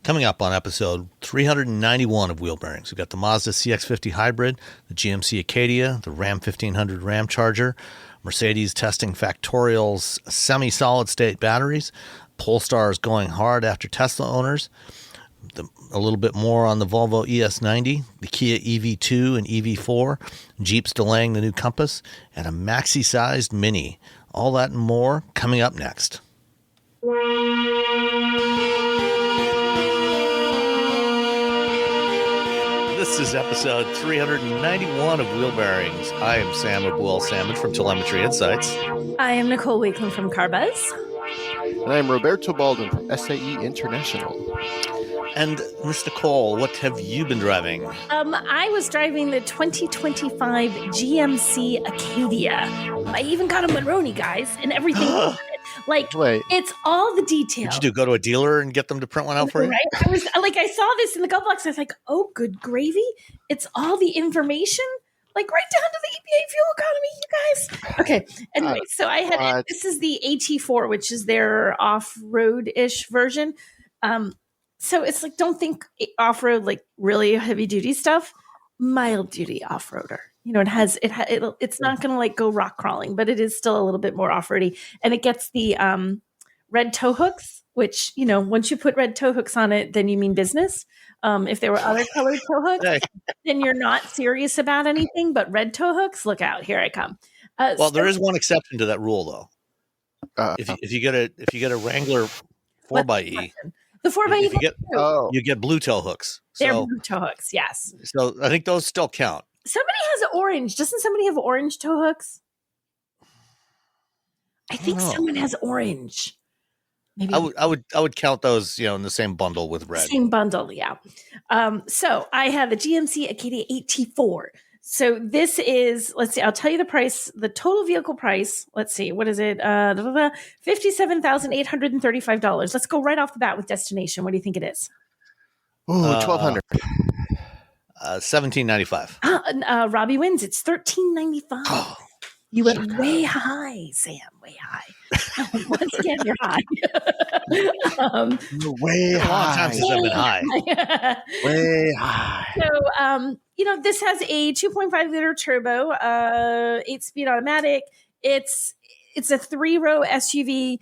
Coming up on episode 391 of Wheel Bearings, we've got the Mazda CX-50 Hybrid, the GMC Acadia, the Ram 1500 Ram Charger, Mercedes testing Factorial's semi-solid-state batteries, Polestar is going hard after Tesla owners, a little bit more on the Volvo ES90, the Kia EV2 and EV4, Jeep's delaying the new Compass, and a maxi-sized Mini. All that and more coming up next. This is episode 391 of Wheel Bearings. I am Sam Abuel-Salmon from Telemetry Insights. I am Nicole Wakeland from Carbuzz. And I am Roberto Baldwin from SAE International. And Miss Nicole, what have you been driving? I was driving the 2025 GMC Acadia. I even got a Monroney, guys, and everything. It's all the details. Did you go to a dealer and get them to print one out for you? Right? I saw this in the glove box. I was like, oh, good gravy. It's all the information, right down to the EPA fuel economy, you guys. Okay. Anyway, so I had, this is the AT4, which is their off-road-ish version. So it's don't think off-road, really heavy duty stuff, mild duty off-roader. It's not going to go rock crawling, but it is still a little bit more off-roady. And it gets the red tow hooks, which, once you put red tow hooks on it, then you mean business. If there were other colored tow hooks, then you're not serious about anything. But red tow hooks, look out! Here I come. There is one exception to that rule, though. If you get a Wrangler 4xe, the 4xe, you get blue tow hooks. They're blue tow hooks, yes. So I think those still count. Somebody has orange. Doesn't somebody have orange tow hooks? I think someone has orange. Maybe I would count those, in the same bundle with red. Same bundle, yeah. So I have the GMC Acadia AT4. So this is, let's see, I'll tell you the price, the total vehicle price. Let's see, what is it? $57,835. Let's go right off the bat with destination. What do you think it is? Ooh, $1,200. $1,795. Robbie wins. It's $1,395. Oh, you went way high, Sam. Way high. Once again, you're high. You're way high. A long time since I've been high. Way high. So, this has a 2.5 liter turbo, 8-speed automatic. It's a 3-row SUV.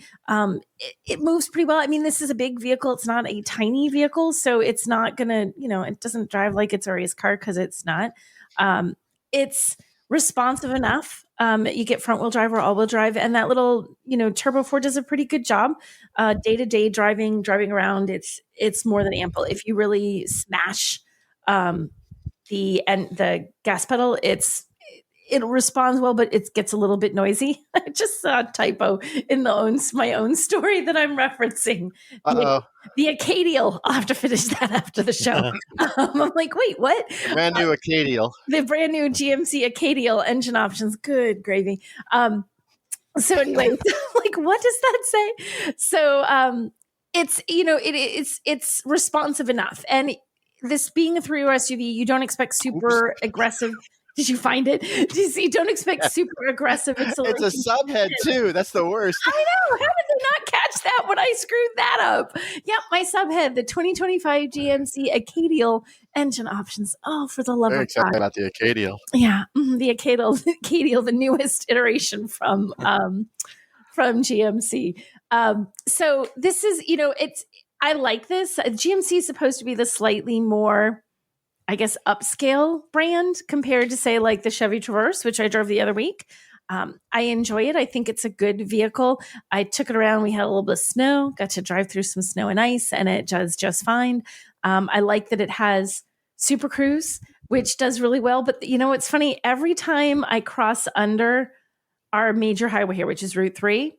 It moves pretty well. I mean, this is a big vehicle. It's not a tiny vehicle, so it's not gonna, it doesn't drive like it's a race car because it's not. It's responsive enough. You get front wheel drive or all wheel drive, and that little, Turbo 4 does a pretty good job. Day to day driving around, it's more than ample. If you really smash the gas pedal, it responds well, but it gets a little bit noisy. I just saw a typo in my own story that I'm referencing. The Acadial. I'll have to finish that after the show. I'm like, wait, what? Brand new Acadial. The brand new GMC Acadial engine options. Good gravy. So anyway, what does that say? So it's it's responsive enough, and this being a 3-row SUV, you don't expect super aggressive. Did you find it? You don't expect super aggressive acceleration. It's a subhead too. That's the worst. I know. How did they not catch that when I screwed that up? Yep, my subhead, the 2025 GMC Acadial engine options. Oh, for the love of God. Very excited about the Acadial. Yeah, the Acadial, the newest iteration from GMC. So this is, I like this. GMC is supposed to be the slightly more, I guess, upscale brand compared to, say, the Chevy Traverse, which I drove the other week. I enjoy it. I think it's a good vehicle. I took it around. We had a little bit of snow, got to drive through some snow and ice, and it does just fine. I like that it has Super Cruise, which does really well. But, it's funny. Every time I cross under our major highway here, which is Route 3,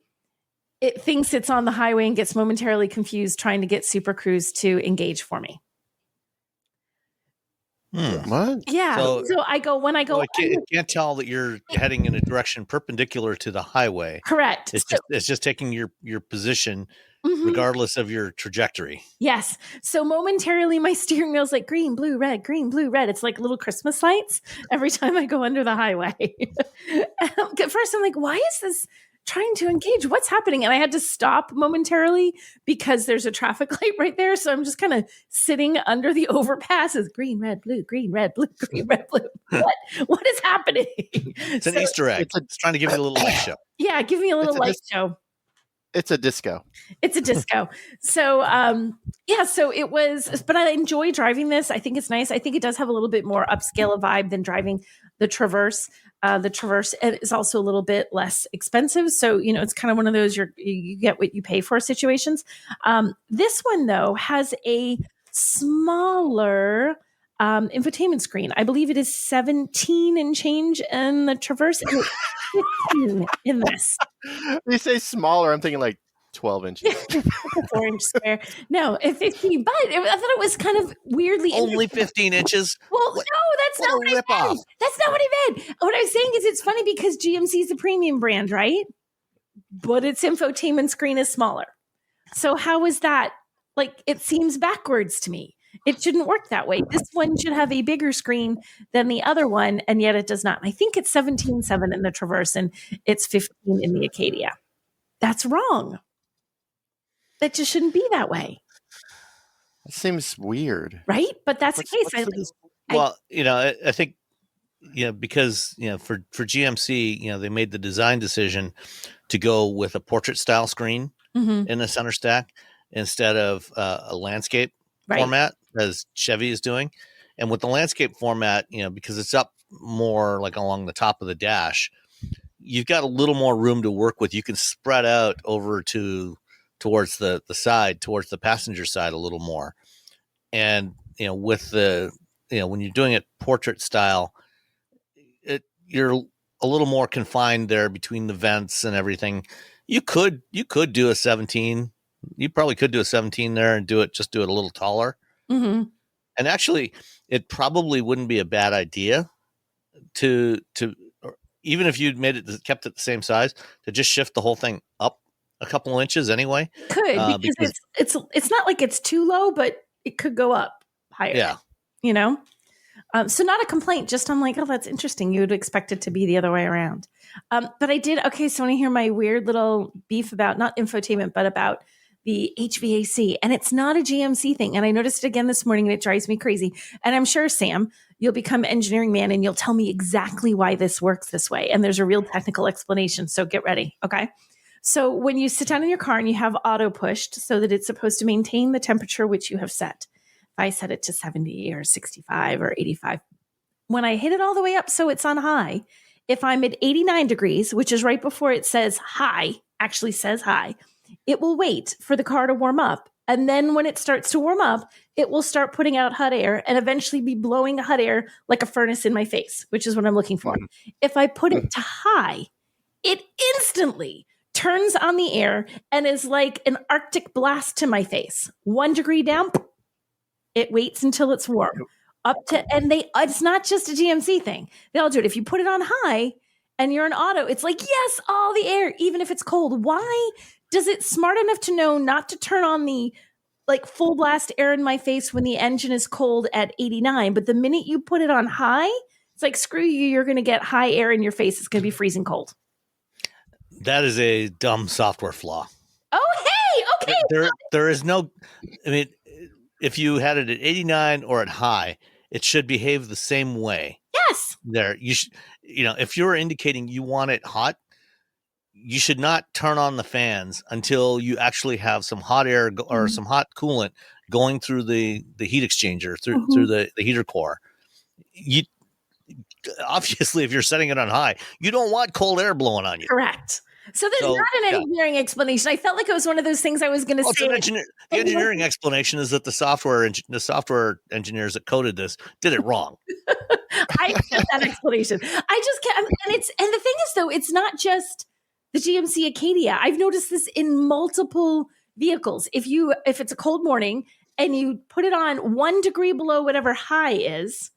it thinks it's on the highway and gets momentarily confused trying to get Super Cruise to engage for me. What? Yeah. So I go. It can't tell that you're heading in a direction perpendicular to the highway. Correct. It's just taking your position regardless of your trajectory. Yes. So momentarily my steering wheel's like green, blue, red, green, blue, red. It's like little Christmas lights every time I go under the highway. At first I'm like, why is this trying to engage what's happening. And I had to stop momentarily because there's a traffic light right there. So I'm just kind of sitting under the overpass as green, red, blue, green, red, blue, green, red, blue. What is happening? It's an Easter egg. It's trying to give you a little light show. Yeah, give me a little light show. It's a disco. It's a disco. So, so it was, but I enjoy driving this. I think it's nice. I think it does have a little bit more upscale vibe than driving the Traverse. The Traverse is also a little bit less expensive. So, it's kind of one of those, you get what you pay for situations. This one though has a smaller infotainment screen. I believe it is 17 and change in the Traverse and 15 in this. You say smaller, I'm thinking like 12 inches. 4 inch square. No, 15. But I thought it was kind of weirdly only 15 inches. Well, no, that's not what I meant. That's not what I meant. What I was saying is it's funny because GMC is a premium brand, right? But its infotainment screen is smaller. So how is that? Like, it seems backwards to me. It shouldn't work that way. This one should have a bigger screen than the other one, and yet it does not. I think it's 17.7 in the Traverse, and it's 15 in the Acadia. That's wrong. That just shouldn't be that way. It seems weird. Right? But that's the case. I think, because, for GMC, they made the design decision to go with a portrait style screen in the center stack instead of a landscape format as Chevy is doing. And with the landscape format, because it's up more like along the top of the dash, you've got a little more room to work with. You can spread out over towards the side, towards the passenger side a little more. And, with when you're doing it portrait style, you're a little more confined there between the vents and everything. You could do a 17. You probably could do a 17 there and do it a little taller. Mm-hmm. And actually, it probably wouldn't be a bad idea to even if you'd kept it the same size, to just shift the whole thing up a couple inches anyway. Could because it's not like it's too low, but it could go up higher. Yeah, so not a complaint. Just I'm like, oh, that's interesting. You would expect it to be the other way around. But I did. Okay, so when I hear my weird little beef about not infotainment, but about the HVAC, and it's not a GMC thing. And I noticed it again this morning, and it drives me crazy. And I'm sure, Sam, you'll become engineering man, and you'll tell me exactly why this works this way. And there's a real technical explanation. So get ready. Okay. So when you sit down in your car and you have auto pushed so that it's supposed to maintain the temperature which you have set. If I set it to 70 or 65 or 85, when I hit it all the way up so it's on high, if I'm at 89 degrees, which is right before it says high, actually says high, it will wait for the car to warm up. And then when it starts to warm up, it will start putting out hot air and eventually be blowing hot air like a furnace in my face, which is what I'm looking for. If I put it to high, it instantly turns on the air and is like an Arctic blast to my face. 1 degree down, it waits until it's warm. It's not just a GMC thing. They all do it. If you put it on high and you're an auto, it's like, yes, all the air, even if it's cold. Why does it smart enough to know not to turn on the full blast air in my face when the engine is cold at 89? But the minute you put it on high, it's like, screw you, you're going to get high air in your face. It's going to be freezing cold. That is a dumb software flaw. Oh, hey, okay. There is no, if you had it at 89 or at high, it should behave the same way. Yes. There, you should, if you're indicating you want it hot, you should not turn on the fans until you actually have some hot air or some hot coolant going through the heat exchanger through the heater core. You obviously, if you're setting it on high, you don't want cold air blowing on you. Correct. So there's not an engineering explanation. I felt like it was one of those things I was going to say. The engineering explanation is that the software engineers that coded this did it wrong. I get that explanation. I just can't. And the thing is, though, it's not just the GMC Acadia. I've noticed this in multiple vehicles. If it's a cold morning and you put it on 1 degree below whatever high is,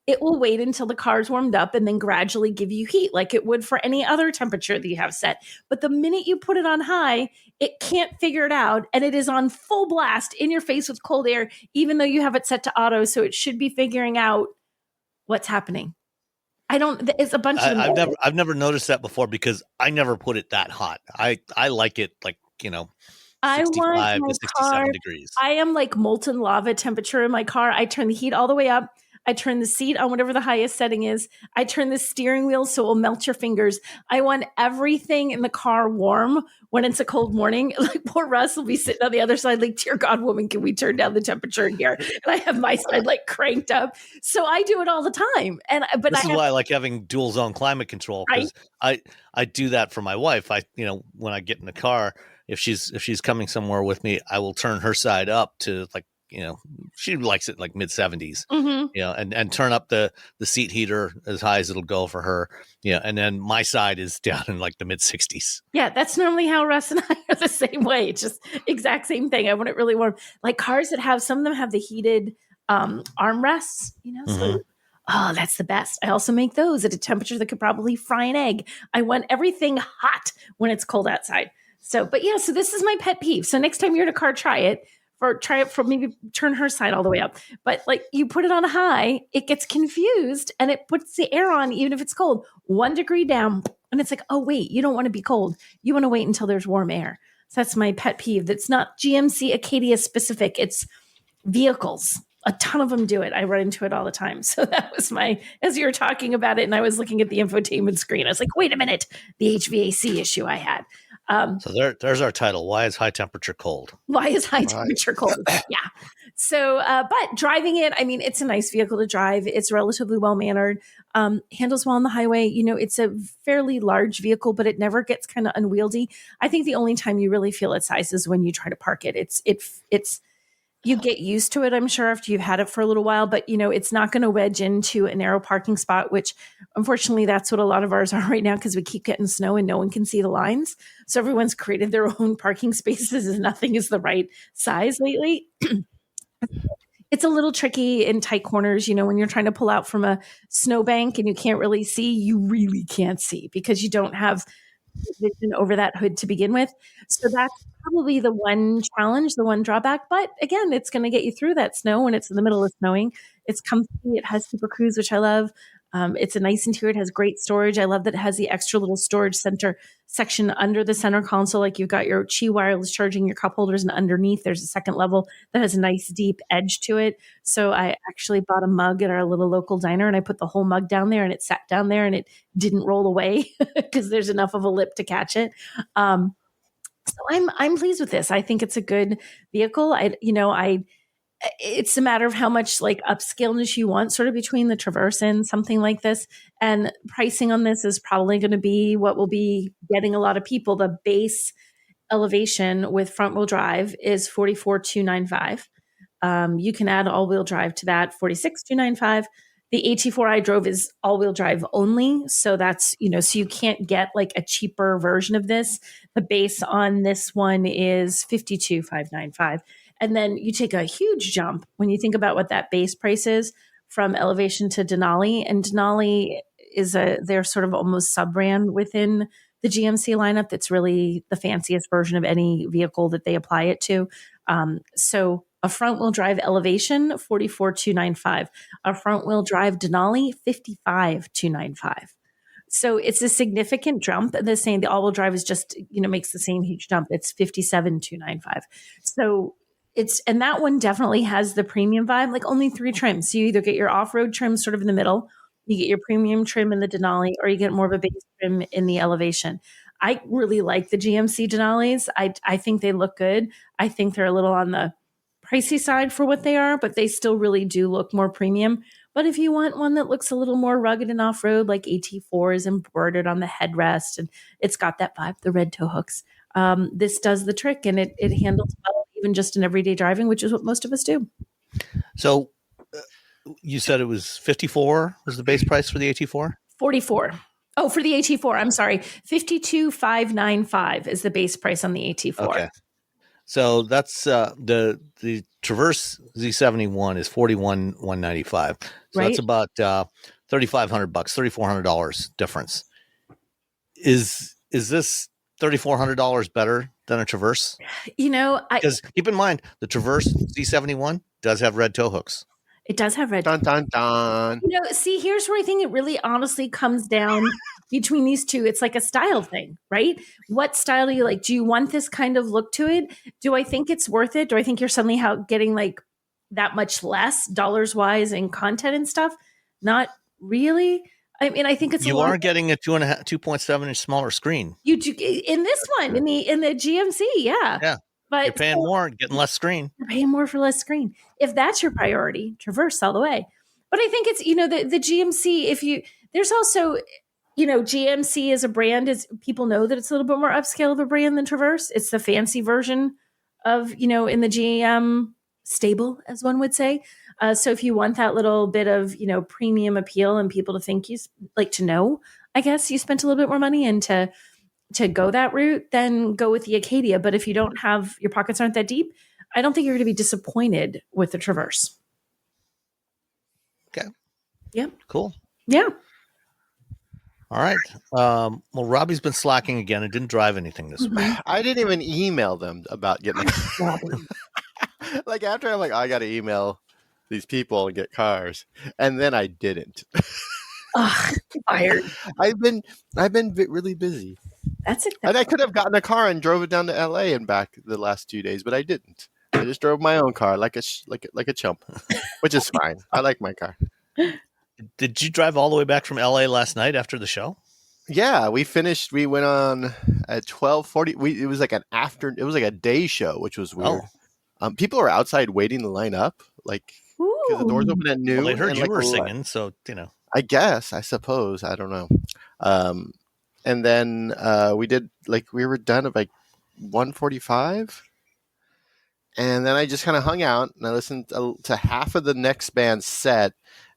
it will wait until the car's warmed up and then gradually give you heat like it would for any other temperature that you have set. But the minute you put it on high, it can't figure it out. And it is on full blast in your face with cold air, even though you have it set to auto. So it should be figuring out what's happening. I don't. It's a bunch of them. I've never noticed that before because I never put it that hot. I like it like, 65 to 67 degrees. I am like molten lava temperature in my car. I turn the heat all the way up. I turn the seat on whatever the highest setting is. I turn the steering wheel so it will melt your fingers. I want everything in the car warm when it's a cold morning. Like poor Russ will be sitting on the other side like, dear God, woman, can we turn down the temperature in here? And I have my side like cranked up. So I do it all the time. But this is why I like having dual zone climate control, because right? I do that for my wife. When I get in the car, if she's coming somewhere with me, I will turn her side up to like, she likes it like mid 70s, and turn up the seat heater as high as it'll go for her. And then my side is down in like the mid 60s. Yeah, that's normally how Russ and I are the same way. It's just exact same thing. I want it really warm. Like cars that some of them have the heated armrests, so oh, that's the best. I also make those at a temperature that could probably fry an egg. I want everything hot when it's cold outside. So this is my pet peeve. So next time you're in a car, try it for maybe turn her side all the way up. But like you put it on a high, it gets confused and it puts the air on even if it's cold. 1 degree down. And it's like, oh, wait, you don't want to be cold. You want to wait until there's warm air. So that's my pet peeve. That's not GMC Acadia specific. It's vehicles. A ton of them do it. I run into it all the time. So that was as you were talking about it and I was looking at the infotainment screen, I was like, wait a minute, the HVAC issue I had. So there's our title. Why is high temperature cold? Why is high temperature cold? Yeah. So, but driving it, I mean, it's a nice vehicle to drive. It's relatively well-mannered, handles well on the highway. It's a fairly large vehicle, but it never gets kind of unwieldy. I think the only time you really feel its size is when you try to park it. It's you get used to it, I'm sure, after you've had it for a little while, but it's not going to wedge into a narrow parking spot, which unfortunately that's what a lot of ours are right now because we keep getting snow and no one can see the lines. So everyone's created their own parking spaces and nothing is the right size lately. It's a little tricky in tight corners, when you're trying to pull out from a snowbank and you can't really see, you really can't see because you don't have vision over that hood to begin with. So that's probably the one challenge, the one drawback. But again, it's going to get you through that snow when it's in the middle of snowing. It's comfy. It has Super Cruise, which I love. It's a nice interior. It has great storage. I love that it has the extra little storage center section under the center console. Like you've got your Qi wireless charging, your cup holders, and underneath there's a second level that has a nice deep edge to it. So I actually bought a mug at our little local diner and I put the whole mug down there and it sat down there and it didn't roll away because there's enough of a lip to catch it. So I'm pleased with this. I think it's a good vehicle. It's a matter of how much like upscaleness you want sort of between the Traverse and something like this. And pricing on this is probably going to be what will be getting a lot of people. The base elevation with front wheel drive is $44,295. You can add all wheel drive to that, $46,295. The AT4 I drove is all wheel drive only. So that's, so you can't get like a cheaper version of this. The base on this one is $52,595. And then you take a huge jump when you think about what that base price is from Elevation to Denali. And Denali is they're sort of almost sub-brand within the GMC lineup. That's really the fanciest version of any vehicle that they apply it to. So a front wheel drive Elevation, $44,295. A front wheel drive Denali, $55,295. So it's a significant jump. They're saying the all wheel drive is just, makes the same huge jump. It's $57,295. So and that one definitely has the premium vibe, like only 3 trims. So you either get your off-road trim sort of in the middle, you get your premium trim in the Denali, or you get more of a base trim in the Elevation. I really like the GMC Denalis. I think they look good. I think they're a little on the pricey side for what they are, but they still really do look more premium. But if you want one that looks a little more rugged and off-road, like AT4 is embroidered on the headrest and it's got that vibe, the red tow hooks, this does the trick and it handles well even just in everyday driving, which is what most of us do. So you said it was 54 was the base price for the AT4? 44. Oh, for the AT4, I'm sorry. 52,595 is the base price on the AT4. Okay. So that's the Traverse Z71 is $41,195. So right? That's about $3,500, $3,400 difference. Is this $3,400 better than a Traverse? Because keep in mind the Traverse Z71 does have red tow hooks. It does have red. Dun dun dun. See, here's where I think it really honestly comes down between these two. It's like a style thing, right? What style do you like? Do you want this kind of look to it? Do I think it's worth it? Do I think you're suddenly getting like that much less dollars wise and content and stuff? Not really. I mean, I think it's you are getting a 2.7 inch smaller screen. You do in this one in the GMC, yeah. But you're paying more, getting less screen. You're paying more for less screen. If that's your priority, Traverse all the way. But I think it's the GMC. There's also GMC as a brand is people know that it's a little bit more upscale of a brand than Traverse. It's the fancy version of in the GM stable, as one would say. So if you want that little bit of, premium appeal and people to think you like to know, I guess you spent a little bit more money and to go that route, then go with the Acadia. But if you don't have, your pockets aren't that deep, I don't think you're going to be disappointed with the Traverse. Okay. Yeah. Cool. Yeah. All right. Well, Robbie's been slacking again and didn't drive anything this week. I didn't even email them about getting like after I'm like, I got to email these people and get cars, and then I didn't. Fired. I've been really busy. That's it. And I could have gotten a car and drove it down to LA and back the last 2 days, but I didn't. I just drove my own car like a chump, which is fine. I like my car. Did you drive all the way back from LA last night after the show? Yeah, we finished. We went on at 12:40. It was like it was like a day show, which was weird. People are outside waiting to line up, like because the doors open at noon. Well, they heard you were singing, so I guess, I suppose, I don't know. And then we did we were done at like 1:45, and then I just kind of hung out and I listened to half of the next band's set,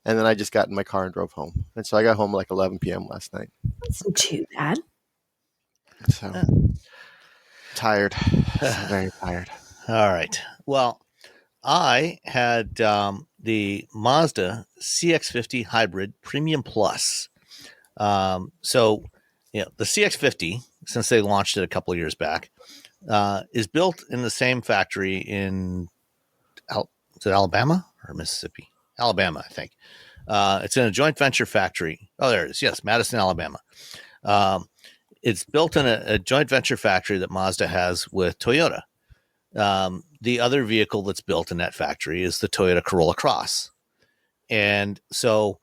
and then I just got in my car and drove home. And so I got home at like 11 p.m. last night. That's not too bad. So tired, very tired. All right. Well, I had the Mazda CX-50 Hybrid Premium Plus. So, the CX-50, since they launched it a couple of years back, is built in the same factory in is it Alabama or Mississippi? Alabama, I think. It's in a joint venture factory. Oh, there it is. Yes, Madison, Alabama. It's built in a joint venture factory that Mazda has with Toyota. The other vehicle that's built in that factory is the Toyota Corolla Cross. And so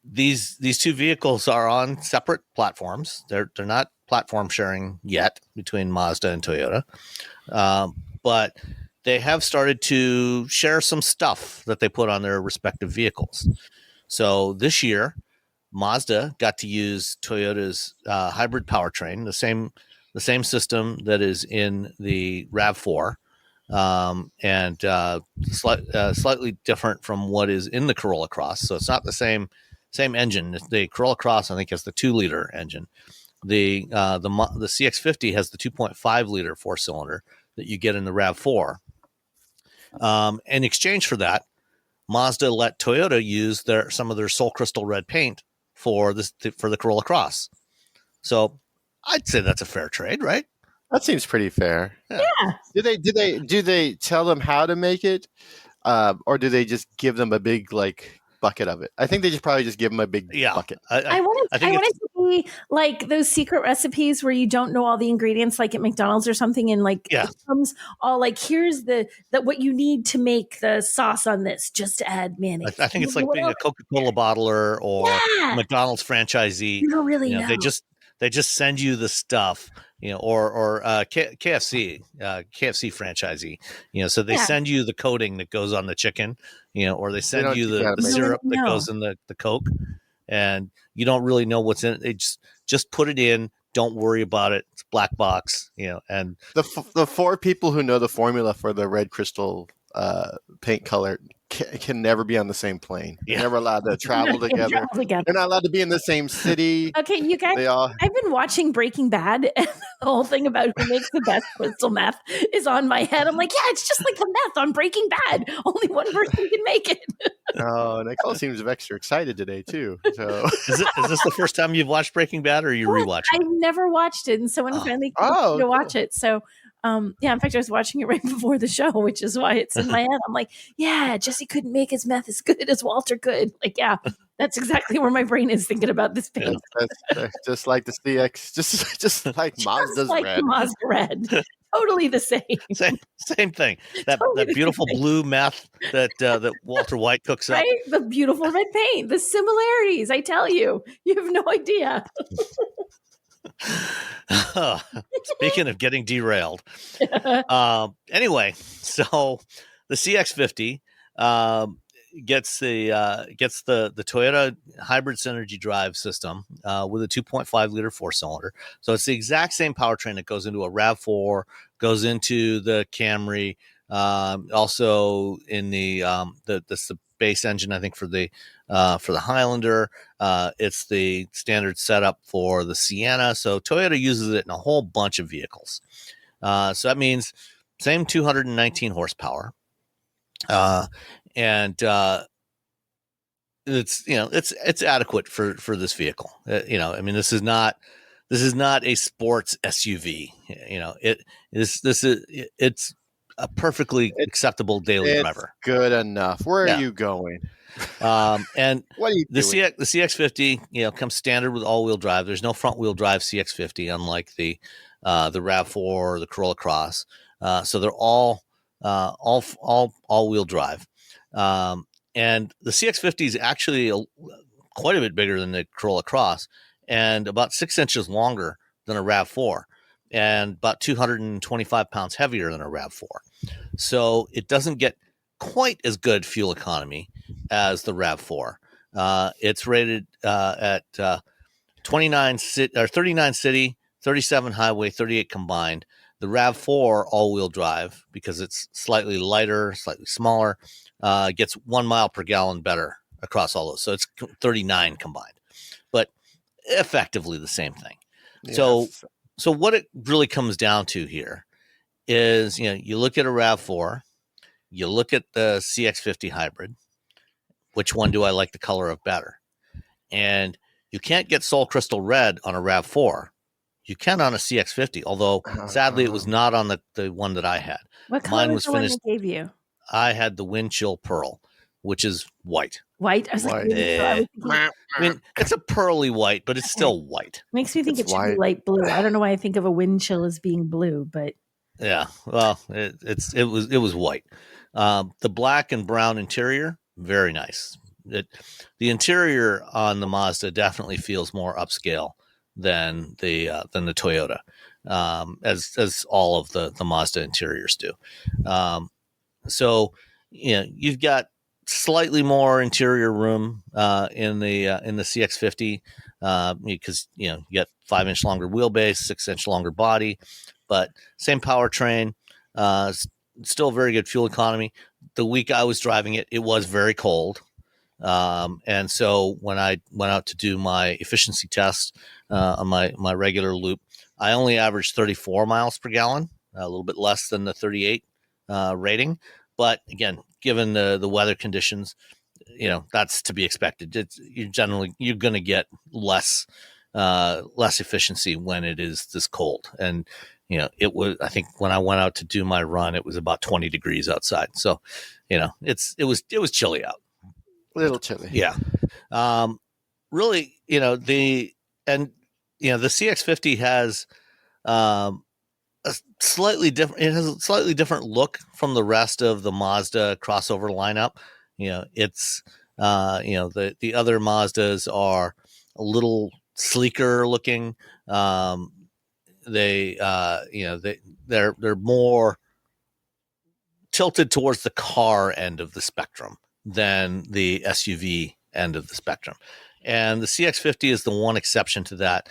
these two vehicles are on separate platforms. They're not platform sharing yet between Mazda and Toyota. But they have started to share some stuff that they put on their respective vehicles. So this year, Mazda got to use Toyota's hybrid powertrain, the same system that is in the RAV4, and slightly different from what is in the Corolla Cross. So it's not the same engine. The Corolla Cross, I think, has the 2-liter engine. The CX-50 has the 2.5-liter 4-cylinder that you get in the RAV4. In exchange for that, Mazda let Toyota use some of their Soul Crystal red paint for the Corolla Cross. So I'd say that's a fair trade, right? That seems pretty fair. Yeah. Do they tell them how to make it, or do they just give them a big bucket of it? I think they probably just give them a big bucket. I want it to be like those secret recipes where you don't know all the ingredients, like at McDonald's or something, and it comes all here's the what you need to make the sauce on this. Just add mayonnaise. I think it's like being a Coca-Cola bottler or McDonald's franchisee. You don't really know. They just send you the stuff, or KFC franchisee, so they send you the coating that goes on the chicken, or they send you the syrup that goes in the Coke, and you don't really know what's in it. They just put it in. Don't worry about it. It's black box, and the 4 people who know the formula for the red crystal paint color can never be on the same plane. They're never allowed to travel together. They're not allowed to be in the same city. Okay, you guys, I've been watching Breaking Bad, and the whole thing about who makes the best crystal meth is on my head. I'm like, it's just like the meth on Breaking Bad. Only one person can make it. Oh, Nicole seems extra excited today too. So is this the first time you've watched Breaking Bad, or are you rewatching? I've never watched it, and someone finally to watch it. So Yeah, in fact, I was watching it right before the show, which is why it's in my head. I'm like, yeah, Jesse couldn't make his meth as good as Walter could. Like, yeah, that's exactly where my brain is thinking about this paint. That's just like the CX, just like Mazda's like red. Mazda red. Totally the same. Same thing. That Totally the beautiful same thing. blue meth that Walter White cooks up. Right? The beautiful red paint, the similarities. I tell you, you have no idea. Speaking of getting derailed. Anyway, so the CX50 gets the Toyota hybrid synergy drive system with a 2.5 liter 4-cylinder. So it's the exact same powertrain that goes into a RAV4, goes into the Camry, also in the base engine, I think, for the Highlander. It's the standard setup for the Sienna. So Toyota uses it in a whole bunch of vehicles. So that means same 219 horsepower. And it's adequate for this vehicle. I mean, this is not a sports SUV. It's a perfectly acceptable daily driver. Good enough. Where are you going? And what are you the doing? the CX50, comes standard with all-wheel drive. There's no front-wheel drive CX50, unlike the RAV4 or the Corolla Cross. So they're all all-wheel drive. And the CX50 is actually quite a bit bigger than the Corolla Cross, and about 6 inches longer than a RAV4, and about 225 pounds heavier than a RAV4. So it doesn't get quite as good fuel economy as the RAV4. It's rated at 39 city, 37 highway, 38 combined. The RAV4 all-wheel drive, because it's slightly lighter, slightly smaller, gets 1 mile per gallon better across all those. So it's 39 combined, but effectively the same thing. Yes. So what it really comes down to here is, you look at a RAV4, you look at the CX50 hybrid, which one do I like the color of better? And you can't get Soul Crystal Red on a RAV4. You can on a CX50, although sadly it was not on the one that I had. What color Mine was the finished. One they gave you? I had the Wind Chill Pearl, which is white. White? I was like, I mean, it's a pearly white, but it's still white. Makes me think it should be light blue. I don't know why I think of a Wind Chill as being blue, but yeah, well, it was white. The black and brown interior, very nice. The interior on the Mazda definitely feels more upscale than the Toyota, as all of the Mazda interiors do. So you've got slightly more interior room in the CX50 because you get 5-inch longer wheelbase, 6-inch longer body, but same powertrain, still very good fuel economy. The week I was driving it, it was very cold. And so when I went out to do my efficiency test on my regular loop, I only averaged 34 miles per gallon, a little bit less than the 38 rating. But again, given the weather conditions, that's to be expected. You're going to get less efficiency when it is this cold. And it was, I think when I went out to do my run, it was about 20 degrees outside. So, it was chilly out. A little chilly. Yeah. Really, the CX50 has a slightly different. It has a slightly different look from the rest of the Mazda crossover lineup. It's the other Mazdas are a little sleeker looking. They're more tilted towards the car end of the spectrum than the SUV end of the spectrum. And the CX50 is the one exception to that,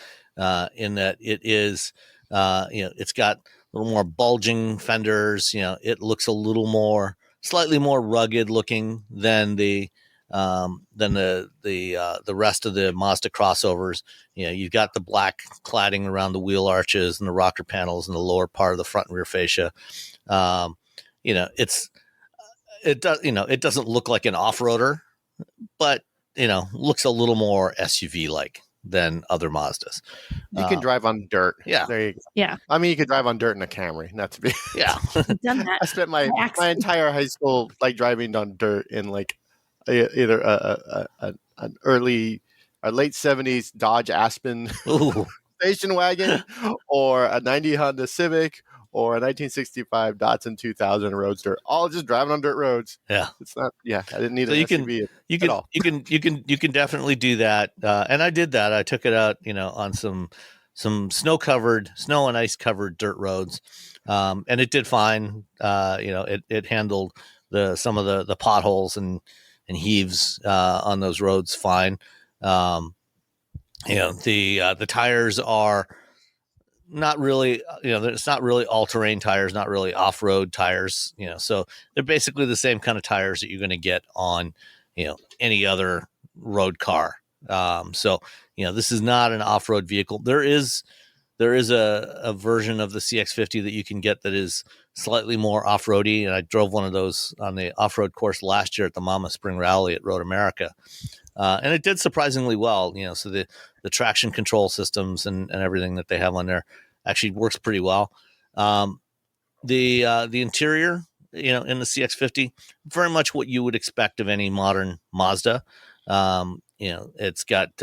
in that it is, it's got a little more bulging fenders. It looks a little slightly more rugged looking than the rest of the Mazda crossovers. You've got the black cladding around the wheel arches and the rocker panels and the lower part of the front and rear fascia. It doesn't look like an off-roader, but looks a little more SUV like than other Mazdas. You can drive on dirt. Yeah. There you go. Yeah. I mean, you could drive on dirt in a Camry, not to be. Yeah. I've done that. I spent my accident. entire high school like driving on dirt in like either an early or late 70s Dodge Aspen Ooh. station wagon or a 90 Honda Civic or a 1965 Datsun 2000 Roadster, all just driving on dirt roads. Yeah. It's not. Yeah, I didn't need So an you SUV can at all. you can definitely do that, and I did that. I took it out, on some snow and ice covered dirt roads, and it did fine. It handled some of the potholes and heaves on those roads fine. The tires are not really, it's not really all-terrain tires, not really off-road tires, so they're basically the same kind of tires that you're going to get on, any other road car. So this is not an off-road vehicle. There is a version of the CX-50 that you can get that is slightly more off-roady, and I drove one of those on the off-road course last year at the Mama Spring Rally at Road America. And it did surprisingly well, so the traction control systems and everything that they have on there actually works pretty well. The interior, in the CX-50, very much what you would expect of any modern Mazda. It's got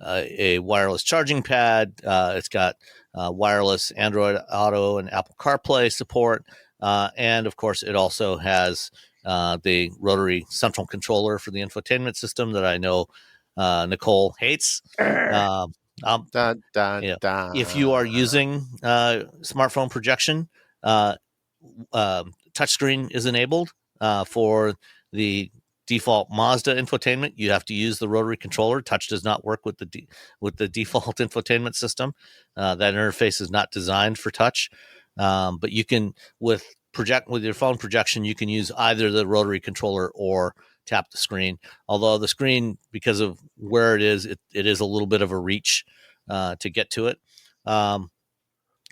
a wireless charging pad. It's got wireless Android Auto and Apple CarPlay support. And of course, it also has the rotary central controller for the infotainment system that I know Nicole hates. Dun, dun, dun. If you are using smartphone projection, touchscreen is enabled for the default Mazda infotainment. You have to use the rotary controller. Touch does not work with the default infotainment system. That interface is not designed for touch, but you can with your phone projection, you can use either the rotary controller or tap the screen. Although the screen, because of where it is a little bit of a reach to get to it.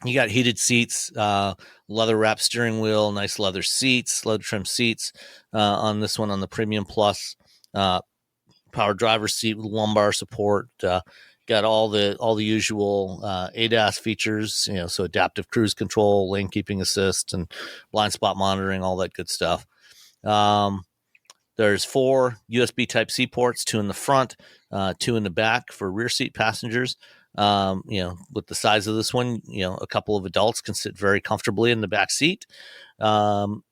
You got heated seats, leather wrapped steering wheel, nice leather trim seats on this one on the Premium Plus. Power driver's seat with lumbar support. Got all the usual ADAS features, so adaptive cruise control, lane keeping assist, and blind spot monitoring, all that good stuff. There's 4 USB Type-C ports, 2 in the front, 2 in the back for rear seat passengers. With the size of this one, a couple of adults can sit very comfortably in the back seat. Driving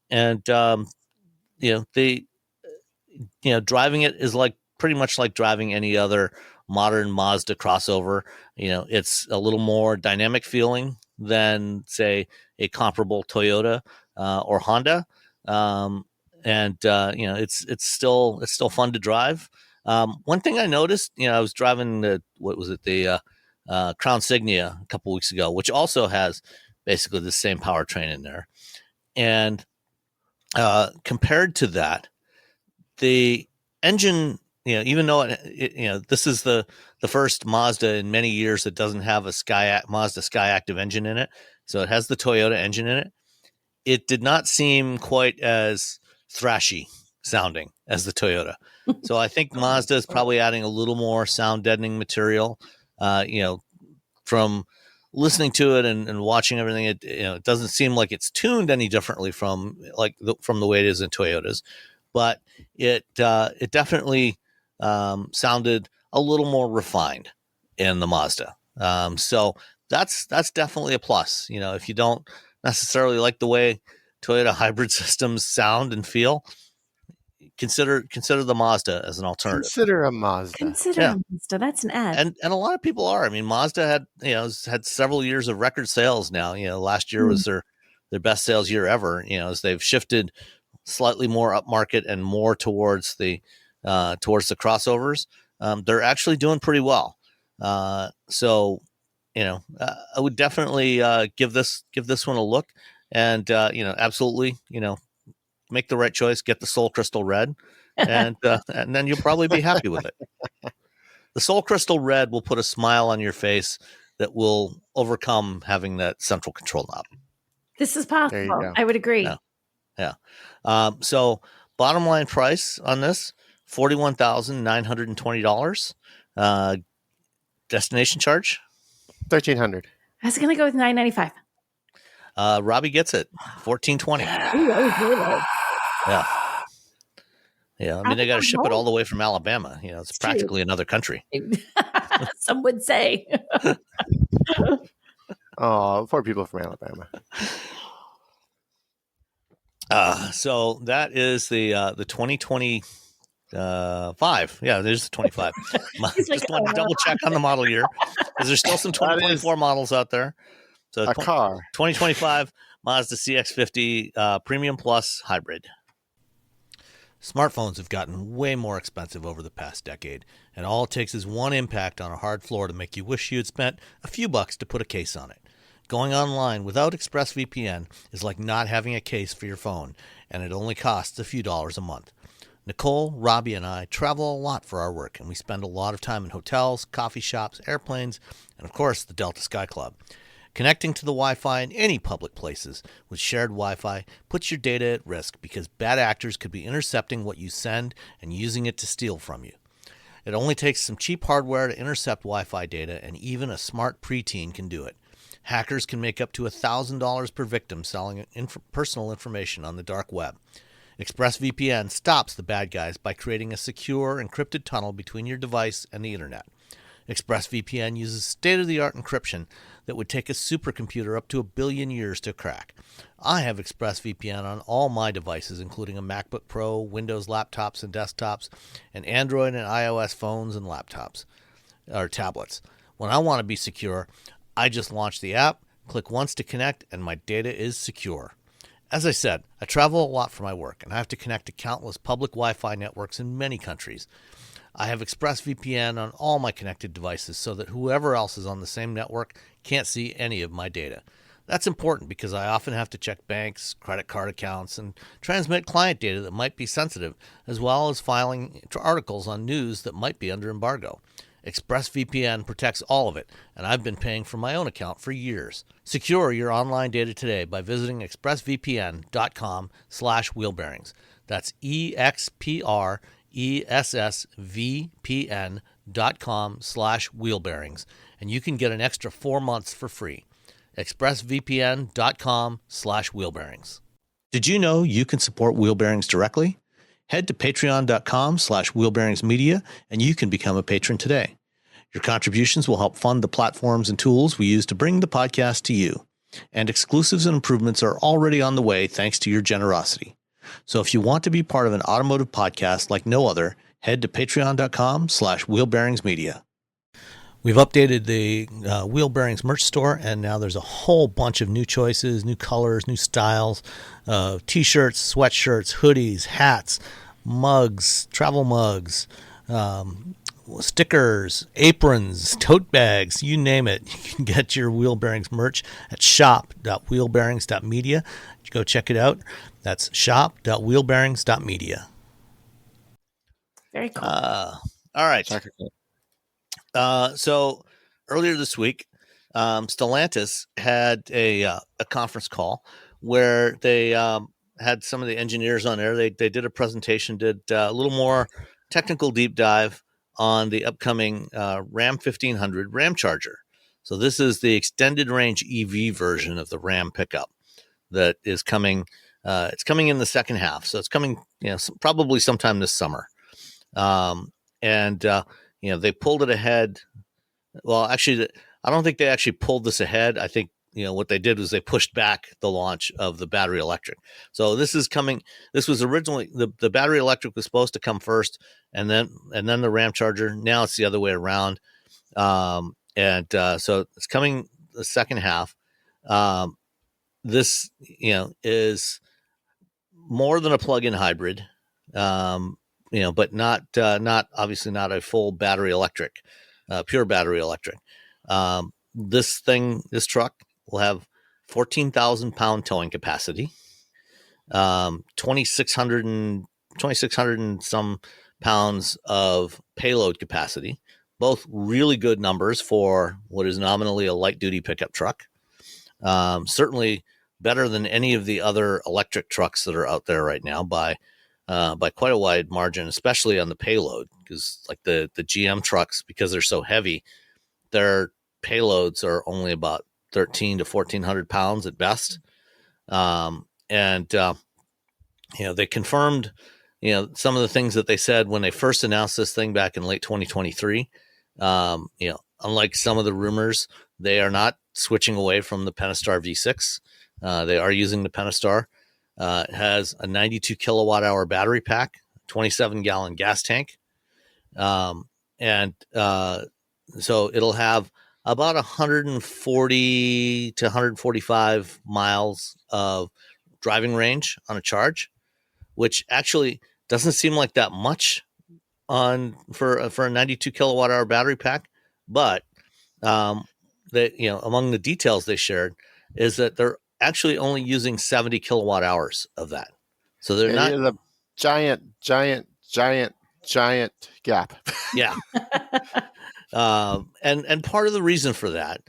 it is pretty much like driving any other modern Mazda crossover. It's a little more dynamic feeling than, say, a comparable Toyota or Honda. It's still fun to drive. One thing I noticed, I was driving the Crown Signia a couple weeks ago, which also has basically the same powertrain in there. And compared to that, the engine, even though this is the first Mazda in many years that doesn't have a Mazda Skyactiv engine in it, so it has the Toyota engine in it. It did not seem quite as thrashy sounding as the Toyota. So I think Mazda is probably adding a little more sound deadening material. From listening to it and watching everything, it doesn't seem like it's tuned any differently from the way it is in Toyotas, but it definitely sounded a little more refined in the Mazda. So that's definitely a plus. If you don't necessarily like the way Toyota hybrid systems sound and feel, consider the Mazda as an alternative. Consider a Mazda. That's an ad. And a lot of people are. I mean, Mazda had several years of record sales now. Last year was their best sales year ever. As they've shifted slightly more upmarket and more towards the crossovers, they're actually doing pretty well. So I would definitely give this one a look, and absolutely, make the right choice. Get the Soul Crystal Red, and then you'll probably be happy with it. The Soul Crystal Red will put a smile on your face that will overcome having that central control knob. This is possible. I would agree. Yeah. So bottom line price on this, $41,920. destination charge? 1,300. I was gonna go with $9.95. Robbie gets it. 14.20. Yeah. Yeah, I mean, they got to ship it all the way from Alabama. It's practically another country. Some would say. Oh, poor people from Alabama. So that is the 2025. Yeah, there's the 25. Just want to double check on the model year because there's still some 2024 models out there. So a car 2025 Mazda CX-50 Premium Plus Hybrid. Smartphones have gotten way more expensive over the past decade, and all it takes is one impact on a hard floor to make you wish you had spent a few bucks to put a case on it. Going online without ExpressVPN is like not having a case for your phone, and it only costs a few dollars a month. Nicole, Robbie, and I travel a lot for our work, and we spend a lot of time in hotels, coffee shops, airplanes, and of course the Delta Sky Club. Connecting to the Wi-Fi in any public places with shared Wi-Fi puts your data at risk because bad actors could be intercepting what you send and using it to steal from you. It only takes some cheap hardware to intercept Wi-Fi data, and even a smart preteen can do it. Hackers can make up to $1,000 per victim selling personal information on the dark web. ExpressVPN stops the bad guys by creating a secure, encrypted tunnel between your device and the internet. ExpressVPN uses state-of-the-art encryption that would take a supercomputer up to 1 billion years to crack. I have ExpressVPN on all my devices, including a MacBook Pro, Windows laptops and desktops, and Android and iOS phones and laptops, or tablets. When I want to be secure, I just launch the app, click once to connect, and my data is secure. As I said, I travel a lot for my work, and I have to connect to countless public Wi-Fi networks in many countries. I have ExpressVPN on all my connected devices so that whoever else is on the same network can't see any of my data. That's important because I often have to check banks, credit card accounts, and transmit client data that might be sensitive, as well as filing articles on news that might be under embargo. ExpressVPN protects all of it, and I've been paying for my own account for years. Secure your online data today by visiting expressvpn.com/wheelbearings. That's expressvpn.com/wheelbearings, and you can get an extra 4 months for free. expressvpn.com/wheelbearings. Did you know you can support Wheel Bearings directly? Head to patreon.com/wheelbearingsmedia and you can become a patron today. Your contributions will help fund the platforms and tools we use to bring the podcast to you. And exclusives and improvements are already on the way thanks to your generosity. So if you want to be part of an automotive podcast like no other, head to patreon.com/wheelbearingsmedia. We've updated the Wheel Bearings merch store, and now there's a whole bunch of new choices, new colors, new styles, t-shirts, sweatshirts, hoodies, hats, mugs, travel mugs, stickers, aprons, tote bags, you name it. You can get your Wheel Bearings merch at shop.wheelbearings.media. Go check it out. That's shop.wheelbearings.media. Very cool. All right. So earlier this week, Stellantis had a conference call where they had some of the engineers on there. They did a presentation, did a little more technical deep dive on the upcoming Ram 1500 Ram Charger. So this is the extended range EV version of the Ram pickup that is coming. It's coming in the second half, so it's coming, probably sometime this summer. They pulled it ahead. Well, actually, I don't think they actually pulled this ahead. I think, what they did was they pushed back the launch of the battery electric. So this is coming. This was originally the battery electric was supposed to come first, and then the Ram Charger. Now it's the other way around. So it's coming the second half. This, is more than a plug-in hybrid. But not obviously not a full battery electric, pure battery electric. This truck will have 14,000 pound towing capacity, 2,600 and some pounds of payload capacity, both really good numbers for what is nominally a light duty pickup truck. Certainly better than any of the other electric trucks that are out there right now by quite a wide margin, especially on the payload, because like the GM trucks, because they're so heavy, their payloads are only about 13 to 1400 pounds at best. They confirmed, some of the things that they said when they first announced this thing back in late 2023. Unlike some of the rumors, they are not switching away from the Pentastar V6. They are using the Pentastar. It has a 92 kilowatt hour battery pack, 27 gallon gas tank. So it'll have about 140 to 145 miles of driving range on a charge, which actually doesn't seem like that much for a 92 kilowatt hour battery pack. But among the details they shared is that they're actually only using 70 kilowatt hours of that. So they're not a giant gap. Yeah. And part of the reason for that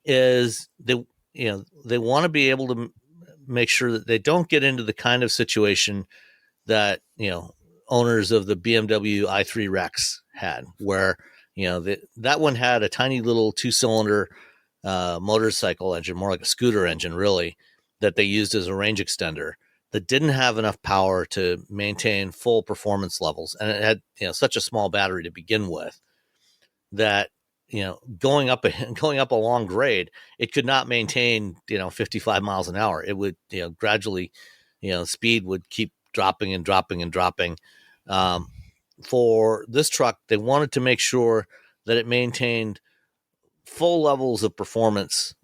is they want to be able to make sure that they don't get into the kind of situation that, owners of the BMW i3 Rex had, where, that one had a tiny little 2-cylinder motorcycle engine, more like a scooter engine, really, that they used as a range extender that didn't have enough power to maintain full performance levels. And it had, such a small battery to begin with that, going up a long grade, it could not maintain, 55 miles an hour. It would, gradually, speed would keep dropping and dropping and dropping. For this truck, they wanted to make sure that it maintained full levels of performance,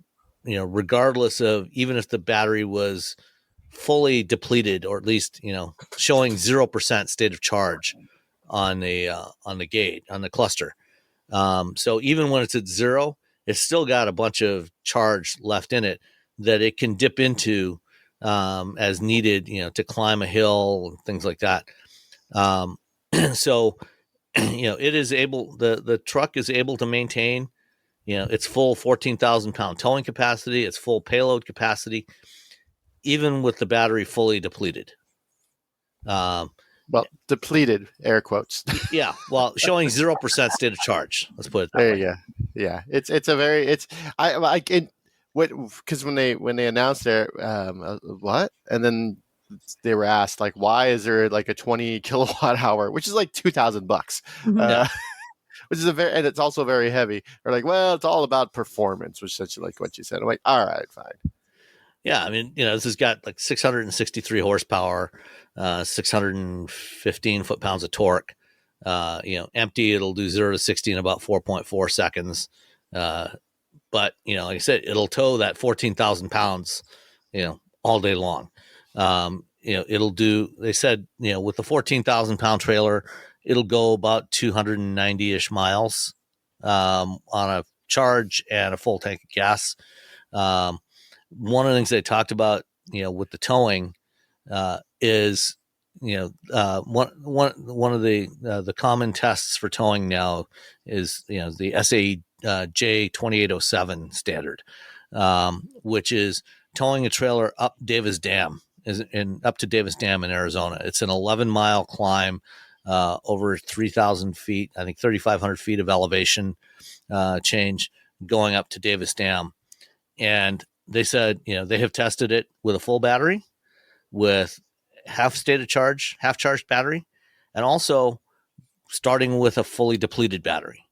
regardless of, even if the battery was fully depleted, or at least, showing 0% state of charge on the cluster. So even when it's at 0, it's still got a bunch of charge left in it that it can dip into as needed, to climb a hill and things like that. So, it is able, the truck is able to maintain, its full 14,000 pound towing capacity, its full payload capacity, even with the battery fully depleted. Depleted, air quotes. Yeah. Well, showing 0% state of charge. Let's put it that there way. you go. Yeah. Because when they announced their what, and then they were asked, like, why is there like a 20 kilowatt hour, which is like $2,000, which is and it's also very heavy. They're like, well, it's all about performance, which is essentially like what you said. I'm like, all right, fine. Yeah, I mean, this has got like 663 horsepower, 615 foot-pounds of torque. Empty, it'll do 0 to 60 in about 4.4 seconds. But, like I said, it'll tow that 14,000 pounds, all day long. It'll do, they said, with the 14,000 pound trailer, it'll go about 290-ish miles on a charge and a full tank of gas. One of the things they talked about, with the towing, is, one of the common tests for towing now is, the SAE J2807 standard, which is towing a trailer up Davis Dam, up to Davis Dam in Arizona. It's an 11-mile climb, over 3,000 feet, I think 3,500 feet of elevation change going up to Davis Dam. And they said, they have tested it with a full battery, with half charged battery, and also starting with a fully depleted battery.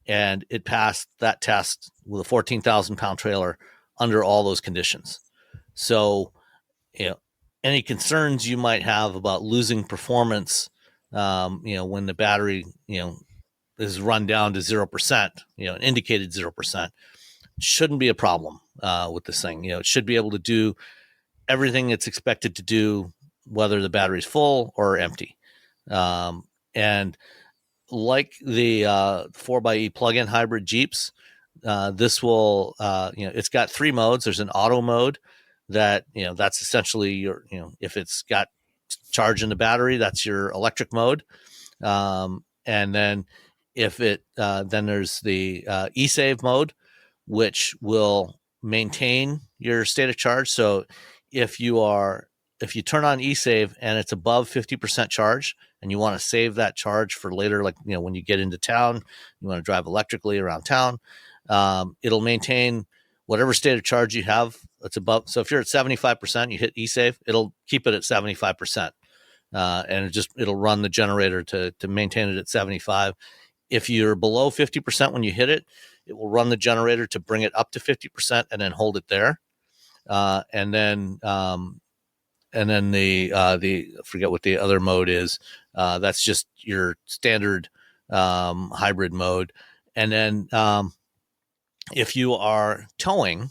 And it passed that test with a 14,000 pound trailer under all those conditions. So, any concerns you might have about losing performance, when the battery, is run down to 0%, indicated 0%, shouldn't be a problem with this thing. It should be able to do everything it's expected to do, whether the battery's full or empty. And like the 4xe plug-in hybrid Jeeps, this will, it's got 3 modes. There's an auto mode that, that's essentially your, if it's got charge in the battery, that's your electric mode. And then if it, then there's the eSave mode, which will maintain your state of charge. So if you turn on eSave and it's above 50% charge and you want to save that charge for later, like, when you get into town, you want to drive electrically around town, it'll maintain whatever state of charge you have. It's above. So if you're at 75%, you hit eSafe, it'll keep it at 75%. And it'll run the generator to maintain it at 75. If you're below 50% when you hit it, it will run the generator to bring it up to 50% and then hold it there. And then the I forget what the other mode is. That's just your standard hybrid mode. And then if you are towing,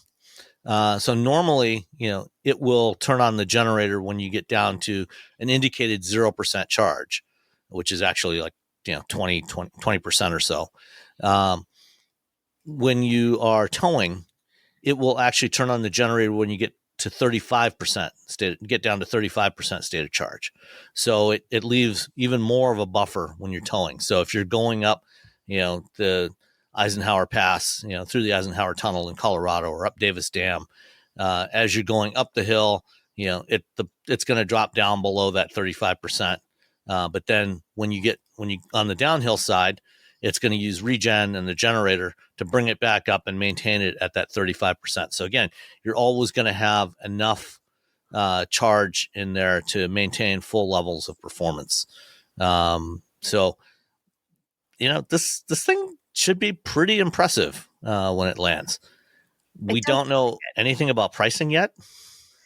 so normally, it will turn on the generator when you get down to an indicated 0% charge, which is actually like 20% or so. When you are towing, it will actually turn on the generator when you get to 35% get down to 35% state of charge. So it leaves even more of a buffer when you're towing. So if you're going up, the Eisenhower Pass, through the Eisenhower Tunnel in Colorado or up Davis Dam, as you're going up the hill, it's going to drop down below that 35%. But then when you on the downhill side, it's going to use regen and the generator to bring it back up and maintain it at that 35%. So again, you're always going to have enough charge in there to maintain full levels of performance. So this thing should be pretty impressive when it lands. We don't know anything about pricing yet.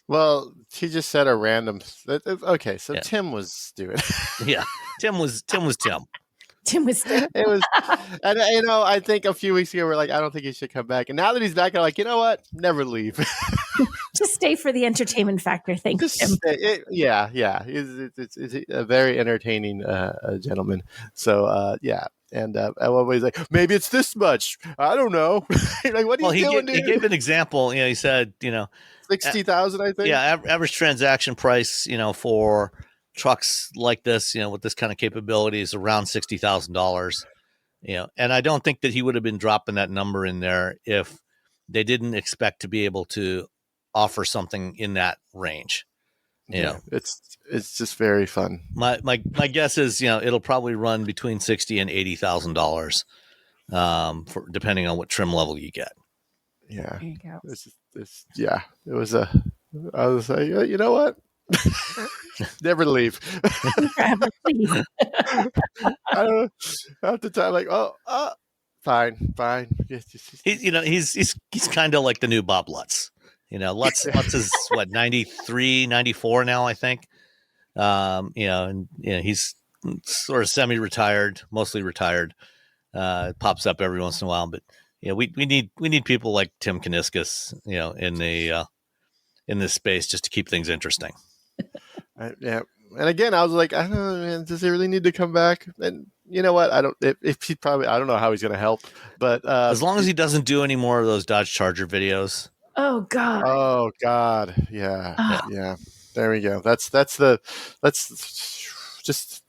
Well, he just said a random. Okay, so yeah. Tim was doing it. Yeah, Tim was Tim. Tim was there. It was, and I think a few weeks ago we're like, I don't think he should come back. And now that he's back, I'm like, you know what? Never leave. Just stay for the entertainment factor. Thank you, Tim. Yeah. It's a very entertaining gentleman. So yeah. And everybody's like, maybe it's this much. I don't know. Like, what are you doing? He gave an example. He said, 60,000, I think. Yeah, average transaction price, for trucks like this, with this kind of capability is around $60,000. And I don't think that he would have been dropping that number in there if they didn't expect to be able to offer something in that range. It's just very fun. My guess is it'll probably run between $60,000 and $80,000, for depending on what trim level you get. Yeah, there you go. It was I was like, you know what? Never leave. Never leave. I don't know. Half the time, like, fine. He's kind of like the new Bob Lutz. Lutz is what, 93, 94 now, I think. He's sort of semi-retired, mostly retired. Pops up every once in a while, but we need people like Tim Kuniskis, in this space just to keep things interesting. Yeah, and again, I was like, I don't know, man, does he really need to come back? And you know what? I don't. If he probably, I don't know how he's going to help, but as long as he doesn't do any more of those Dodge Charger videos. Oh God. Oh God. Yeah. Oh. Yeah. There we go. Let's just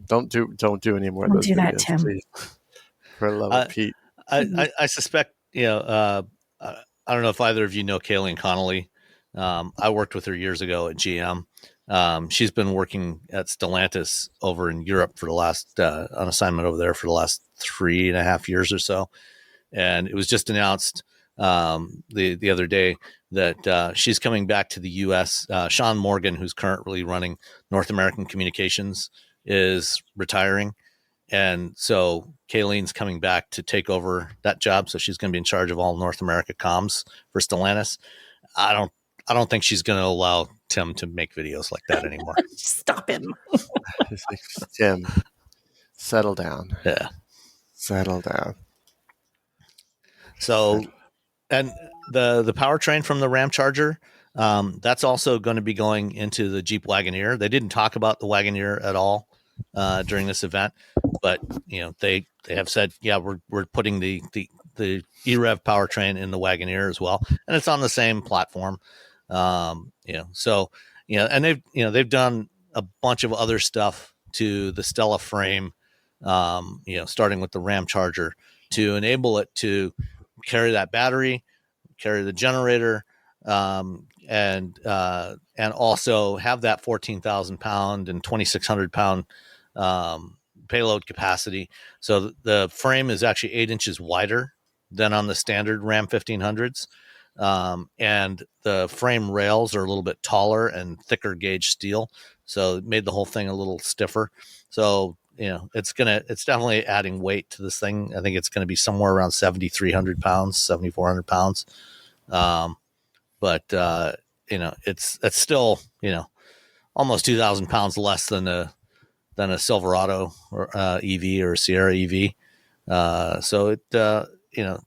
Don't do any more. Don't of those do videos, that, Tim. Please. For the love of Pete. I suspect. I don't know if either of you know Kayleen Connolly. I worked with her years ago at GM. She's been working at Stellantis over in Europe for the last on assignment over there for the last 3.5 years or so, and it was just announced the other day that she's coming back to the U.S. Sean Morgan, who's currently running North American Communications, is retiring, and so Kayleen's coming back to take over that job. So she's going to be in charge of all North America comms for Stellantis. I don't think she's going to allow Tim to make videos like that anymore. Stop him. Tim, settle down. Yeah. Settle down. So, and the powertrain from the Ram Charger, that's also going to be going into the Jeep Wagoneer. They didn't talk about the Wagoneer at all during this event, but they have said, yeah, we're putting the EREV powertrain in the Wagoneer as well, and it's on the same platform. And they've done a bunch of other stuff to the Stella frame, starting with the Ram Charger to enable it to carry that battery, carry the generator, and also have that 14,000 pound and 2,600 pound payload capacity. So the frame is actually 8 inches wider than on the standard Ram 1500s. And the frame rails are a little bit taller and thicker gauge steel. So it made the whole thing a little stiffer. So, it's definitely adding weight to this thing. I think it's going to be somewhere around 7,300 pounds, 7,400 pounds. But it's still, almost 2,000 pounds less than a Silverado or EV or Sierra EV. So it,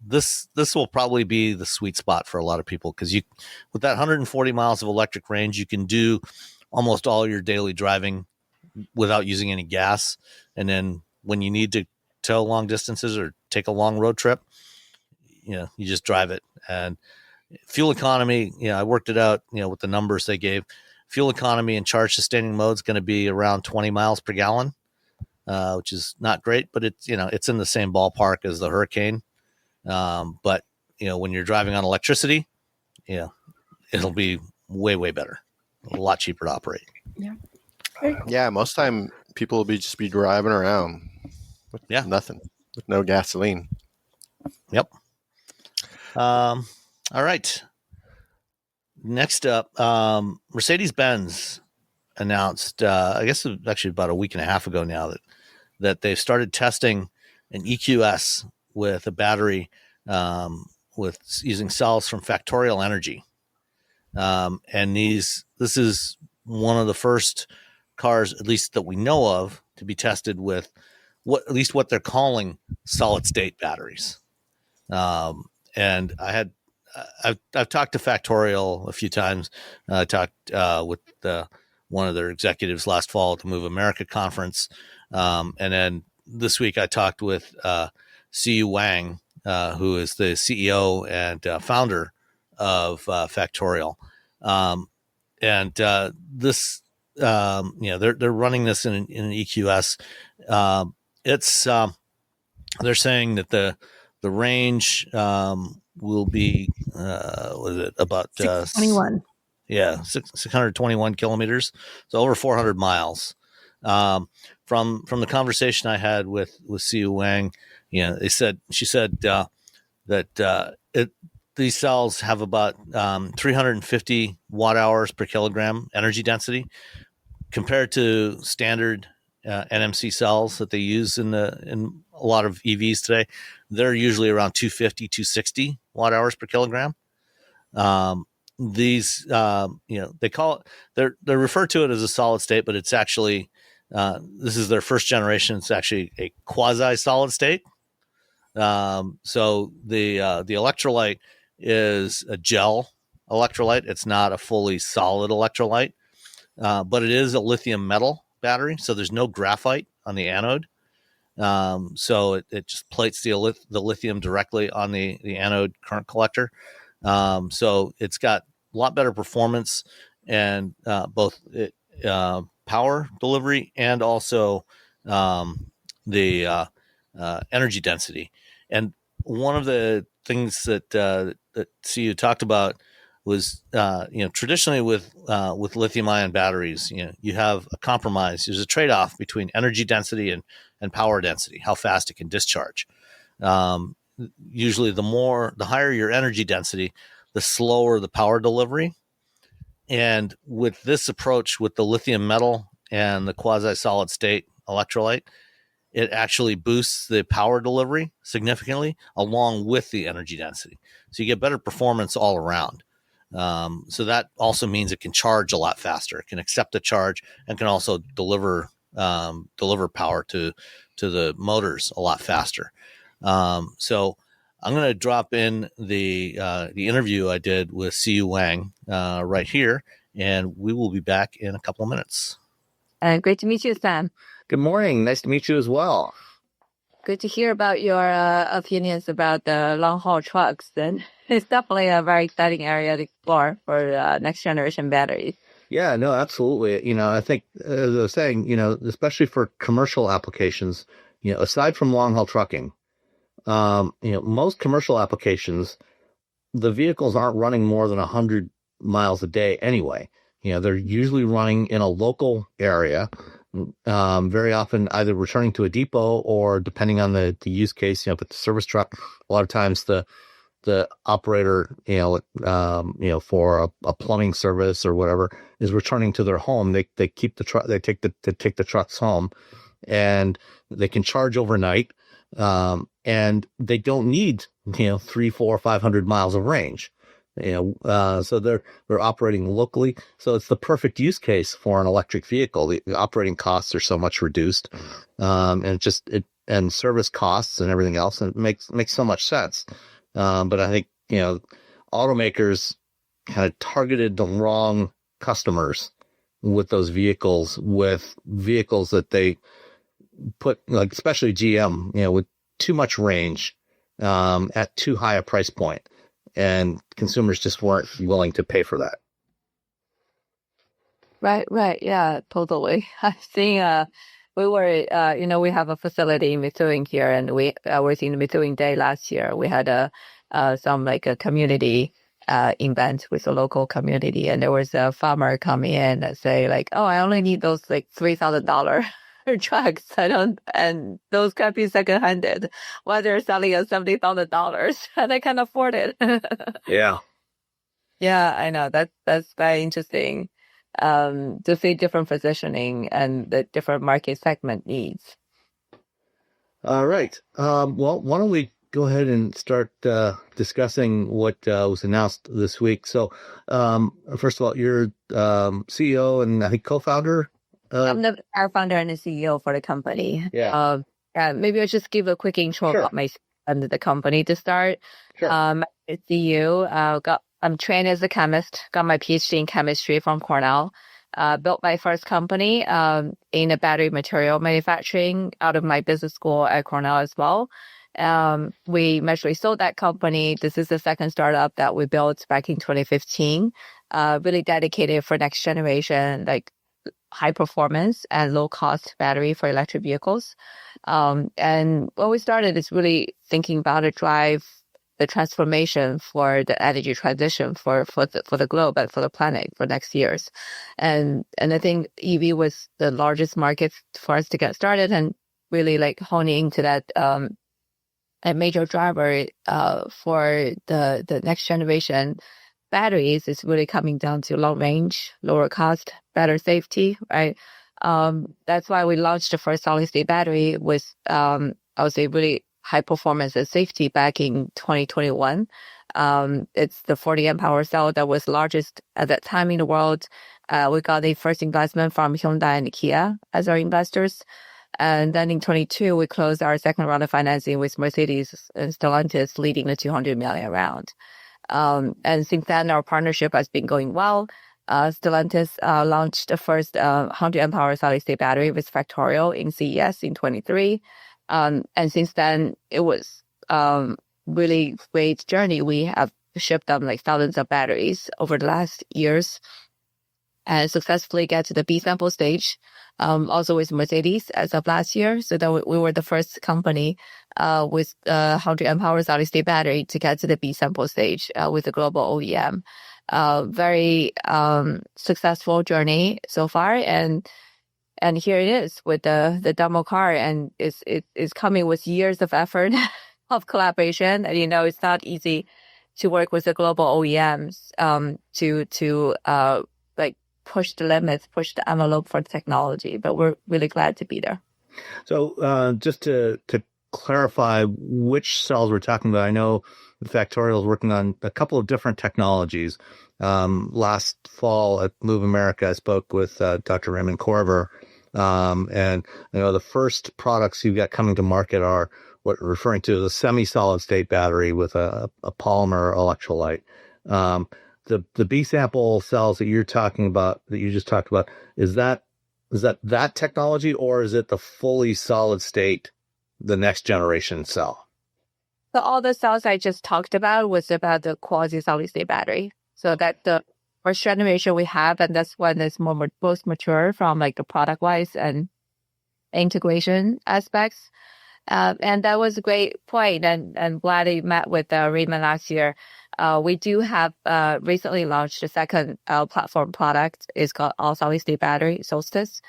this will probably be the sweet spot for a lot of people, because with that 140 miles of electric range, you can do almost all your daily driving without using any gas. And then when you need to tow long distances or take a long road trip, you just drive it. And fuel economy, I worked it out, with the numbers they gave. Fuel economy and charge sustaining mode is going to be around 20 miles per gallon, which is not great, but it's in the same ballpark as the Hurricane. But when you're driving on electricity, it'll be way, way better, a lot cheaper to operate. Yeah. Yeah. Most time people will just be driving around with nothing, with no gasoline. Yep. All right. Next up, Mercedes-Benz announced, I guess actually about a week and a half ago now, that they've started testing an EQS with a battery with using cells from Factorial Energy. And this is one of the first cars, at least that we know of, to be tested with what they're calling solid state batteries. And I've talked to Factorial a few times. I talked with one of their executives last fall at the Move America conference. And then this week I talked with Siyu Wang, who is the CEO and founder of Factorial. This, they're running this in an EQS. They're saying that the range will be about 621. 621 kilometers, so over 400 miles. From the conversation I had with Siyu Wang, she said that these cells have about 350 watt hours per kilogram energy density, compared to standard NMC cells that they use in a lot of EVs today. They're usually around 250, 260 watt hours per kilogram. These, they call it, they're referred to it as a solid state, but it's actually, this is their first generation. It's actually a quasi solid state. So the electrolyte is a gel electrolyte. It's not a fully solid electrolyte, but it is a lithium metal battery. So there's no graphite on the anode. So it just plates the lithium directly on the anode current collector. So it's got a lot better performance and both power delivery and also the energy density. And one of the things that Siyu talked about was, traditionally with lithium-ion batteries, you have a compromise. There's a trade-off between energy density and power density, how fast it can discharge. Usually the higher your energy density, the slower the power delivery. And with this approach, with the lithium metal and the quasi-solid state electrolyte, it actually boosts the power delivery significantly along with the energy density. So you get better performance all around. So that also means it can charge a lot faster. It can accept the charge and can also deliver power to the motors a lot faster. So I'm going to drop in the interview I did with Siyu Wang right here, and we will be back in a couple of minutes. Great to meet you, Sam. Good morning. Nice to meet you as well. Good to hear about your opinions about the long-haul trucks. And it's definitely a very exciting area to explore for next generation batteries. Yeah, no, absolutely. I think, as I was saying, especially for commercial applications, aside from long-haul trucking, most commercial applications, the vehicles aren't running more than 100 miles a day anyway. They're usually running in a local area very often either returning to a depot or, depending on the use case, with the service truck, a lot of times the operator, for a plumbing service or whatever, is returning to their home. They keep the truck. They take the trucks home, and they can charge overnight. And they don't need 300, 400, 500 miles of range. So they're operating locally. So it's the perfect use case for an electric vehicle. The operating costs are so much reduced, and service costs and everything else, and it makes so much sense. But I think automakers kind of targeted the wrong customers with those vehicles, that they put, like especially GM, with too much range at too high a price point, and consumers just weren't willing to pay for that. Right. Yeah, totally. I've seen, we were, we have a facility in Methuen here, and we was in Methuen Day last year. We had some like a community event with the local community, and there was a farmer come in and say like, "Oh, I only need those like $3,000 trucks. And those can be second-handed. While they're selling at $70,000, and I can afford it." Yeah. Yeah, I know. That's very interesting. To see different positioning and the different market segment needs. All right. Well, why don't we go ahead and start discussing what was announced this week. So, first of all, you're CEO and I think co-founder. I'm our founder and the CEO for the company. Yeah. Maybe I'll just give a quick intro Sure. about myself and the company to start. Sure. It's CEO. I'm trained as a chemist. Got my PhD in chemistry from Cornell. Built my first company in a battery material manufacturing out of my business school at Cornell as well. We eventually sold that company. This is the second startup that we built back in 2015. Really dedicated for next generation, like high performance and low cost battery for electric vehicles. And when we started, it's really thinking about to drive the transformation for the energy transition for the globe and for the planet for next years. And I think EV was the largest market for us to get started, and really like honing into that a major driver for the next generation batteries is really coming down to long range, lower cost, better safety, right? That's why we launched the first solid state battery with, I would say, really high performance and safety back in 2021. It's the 40 amp hour cell that was largest at that time in the world. We got the first investment from Hyundai and Kia as our investors. And then in 22, we closed our second round of financing with Mercedes and Stellantis leading the 200 million round. And since then, our partnership has been going well. Stellantis launched the first 100 amp hour solid state battery with Factorial in CES in 23. And since then, it was really great journey. We have shipped them like thousands of batteries over the last years and successfully get to the B sample stage. Also with Mercedes as of last year. So that we were the first company with 100 amp hour solid state battery to get to the B sample stage with a global OEM. Very successful journey so far, and here it is with the demo car, and it's coming with years of effort of collaboration. And it's not easy to work with the global OEMs to like push the limits, push the envelope for the technology. But we're really glad to be there. So just to clarify which cells we're talking about, I know Factorial is working on a couple of different technologies. Last fall at Move America, I spoke with Dr. Raymond Corver, and the first products you've got coming to market are what we're referring to as a semi-solid state battery with a polymer electrolyte. The B sample cells that you're talking about, that you just talked about, is that technology, or is it the fully solid state, the next generation cell? So all the cells I just talked about was about the quasi solid state battery. So that the first generation we have, and that's one that's most mature from like the product wise and integration aspects. And that was a great point, and glad you met with Raymond last year. We do have recently launched the second platform product. It's called all solid state battery, Solstice.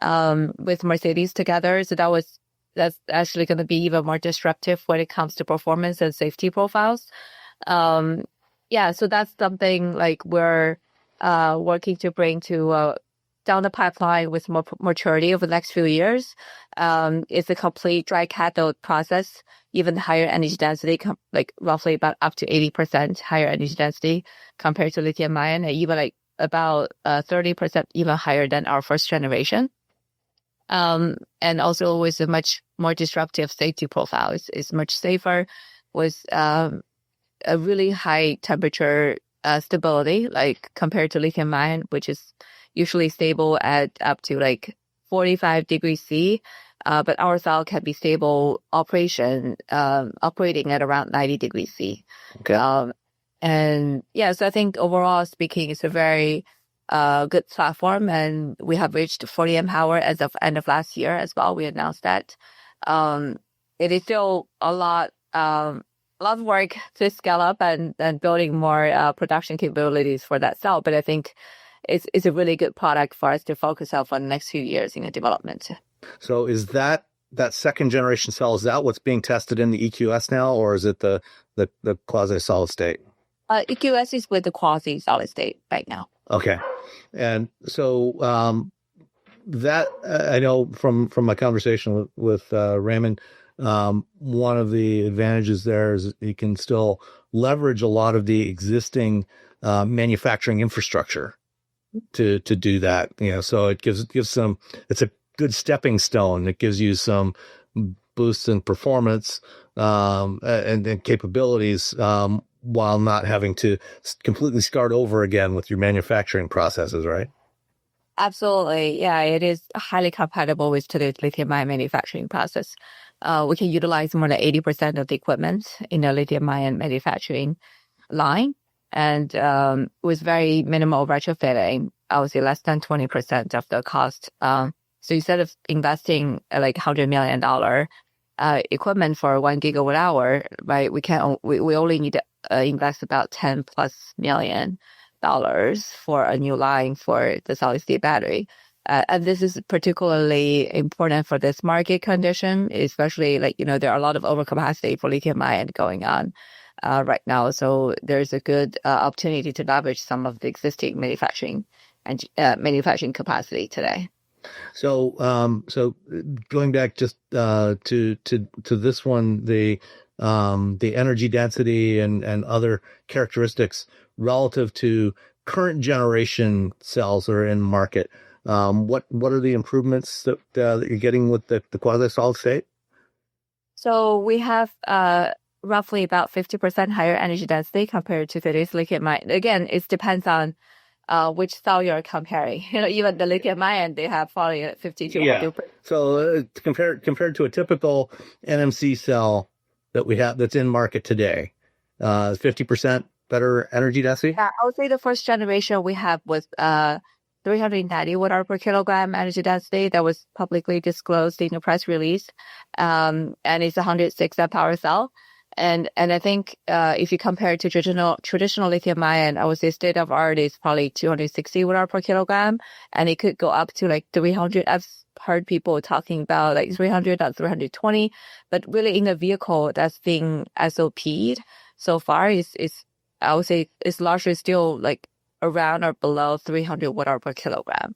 with Mercedes together. So that's actually going to be even more disruptive when it comes to performance and safety profiles. So that's something like we're working to bring to down the pipeline with more maturity over the next few years. It's a complete dry cathode process, even higher energy density, like roughly about up to 80% higher energy density compared to lithium ion, and even like about 30% even higher than our first generation. And also with a much more disruptive safety profile. It's much safer with a really high temperature stability, like compared to lithium ion, which is usually stable at up to like 45 degrees C. But our cell can be stable operating at around 90 degrees C. Okay. So I think overall speaking, it's a very good platform, and we have reached 40 amp hour as of end of last year as well. We announced that. It is still a lot of work to scale up and building more production capabilities for that cell, but I think it's a really good product for us to focus on for the next few years in the development. So is that second generation cell, is that what's being tested in the EQS now, or is it the quasi solid state? EQS is with the quasi solid state right now. Okay. And so that I know from my conversation with Raymond, one of the advantages there is you can still leverage a lot of the existing manufacturing infrastructure to do that. So it gives some, it's a good stepping stone. It gives you some boosts in performance and capabilities while not having to completely start over again with your manufacturing processes, right? Absolutely. Yeah, it is highly compatible with today's lithium-ion manufacturing process. We can utilize more than 80% of the equipment in the lithium-ion manufacturing line, and with very minimal retrofitting, I would say less than 20% of the cost. So instead of investing like $100 million equipment for 1 gigawatt hour, right, we only need to invest about $10+ million for a new line for the solid state battery. And this is particularly important for this market condition, especially there are a lot of overcapacity for lithium ion going on right now. So there's a good opportunity to leverage some of the existing manufacturing capacity today. So going back just to this one, the energy density and other characteristics relative to current generation cells that are in market. What are the improvements that you're getting with the quasi solid state? So we have roughly about 50% higher energy density compared to today's lithium ion. Again, it depends on which cell you're comparing. Even the lithium ion, they have probably 50 to 100%. So compared to a typical NMC cell that we have that's in market today, 50% better energy density? Yeah, I would say the first generation we have was 390 watt-hour per kilogram energy density that was publicly disclosed in a press release, and it's 106 amp hour cell. And I think if you compare it to traditional lithium ion, I would say state of art is probably 260 watt-hour per kilogram, and it could go up to like 300. I've heard people talking about like 300 or 320, but really in the vehicle that's being SOP'd so far is I would say it's largely still like around or below 300 watt-hour per kilogram.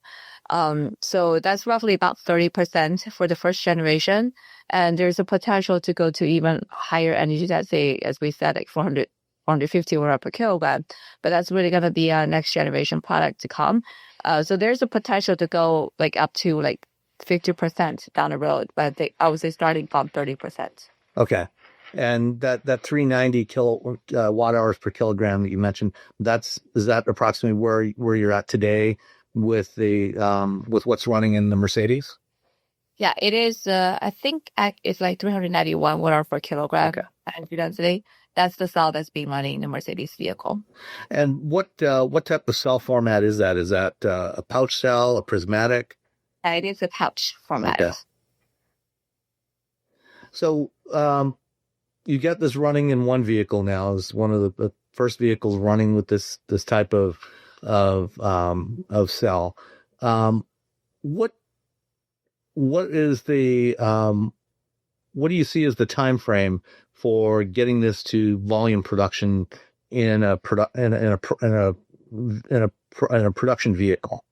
So that's roughly about 30% for the first generation. And there's a potential to go to even higher energy density, as we said, like 450 watt-hour per kilogram. But that's really going to be a next generation product to come. So there's a potential to go like up to like 50% down the road, but I would say starting from 30%. Okay. And that 390 watt hours per kilogram that you mentioned, is that approximately where you're at today with with what's running in the Mercedes? Yeah, it is. I think it's like 391 watt-hour per kilogram energy density. That's the cell that's being running in the Mercedes vehicle. And what type of cell format is that? Is that a pouch cell, a prismatic? It is a pouch format. Okay. So you get this running in one vehicle now. It's one of the first vehicles running with this type of cell. What what is the what do you see as the time frame for getting this to volume production in a production vehicle?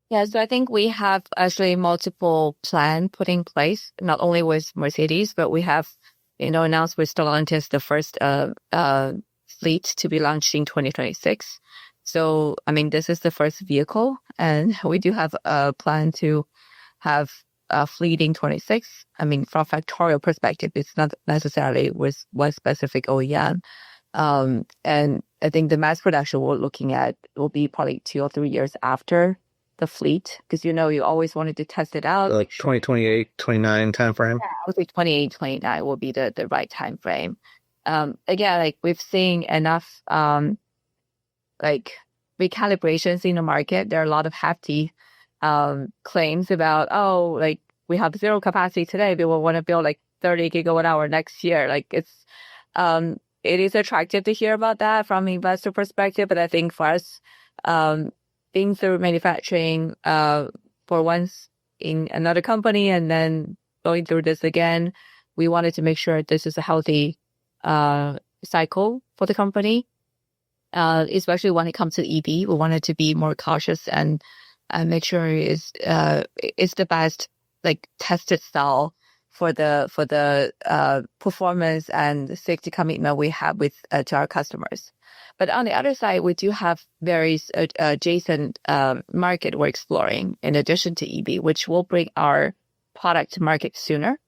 Yeah, so I think we have actually multiple plan put in place, not only with Mercedes, but we have, announced with Stellantis the first fleet to be launched in 2026. So, I mean, this is the first vehicle, and we do have a plan to have a fleet in 26. I mean, from factorial perspective, it's not necessarily with one specific OEM. And I think the mass production we're looking at will be probably 2 or 3 years after the fleet, because you always wanted to test it out. Like 2028, 29 timeframe? Yeah, I would say 28, 29 will be the right time frame. Again, like we've seen enough like recalibrations in the market. There are a lot of hefty claims about, like we have zero capacity today, but we want to build like 30 gigawatt hour next year. Like it is attractive to hear about that from investor perspective, but I think for us, being through manufacturing for once in another company and then going through this again, we wanted to make sure this is a healthy cycle for the company, especially when it comes to EV. We wanted to be more cautious and make sure it's the best like tested style for the performance and safety commitment we have with to our customers. But on the other side, we do have various adjacent market we're exploring in addition to EV, which will bring our product to market sooner.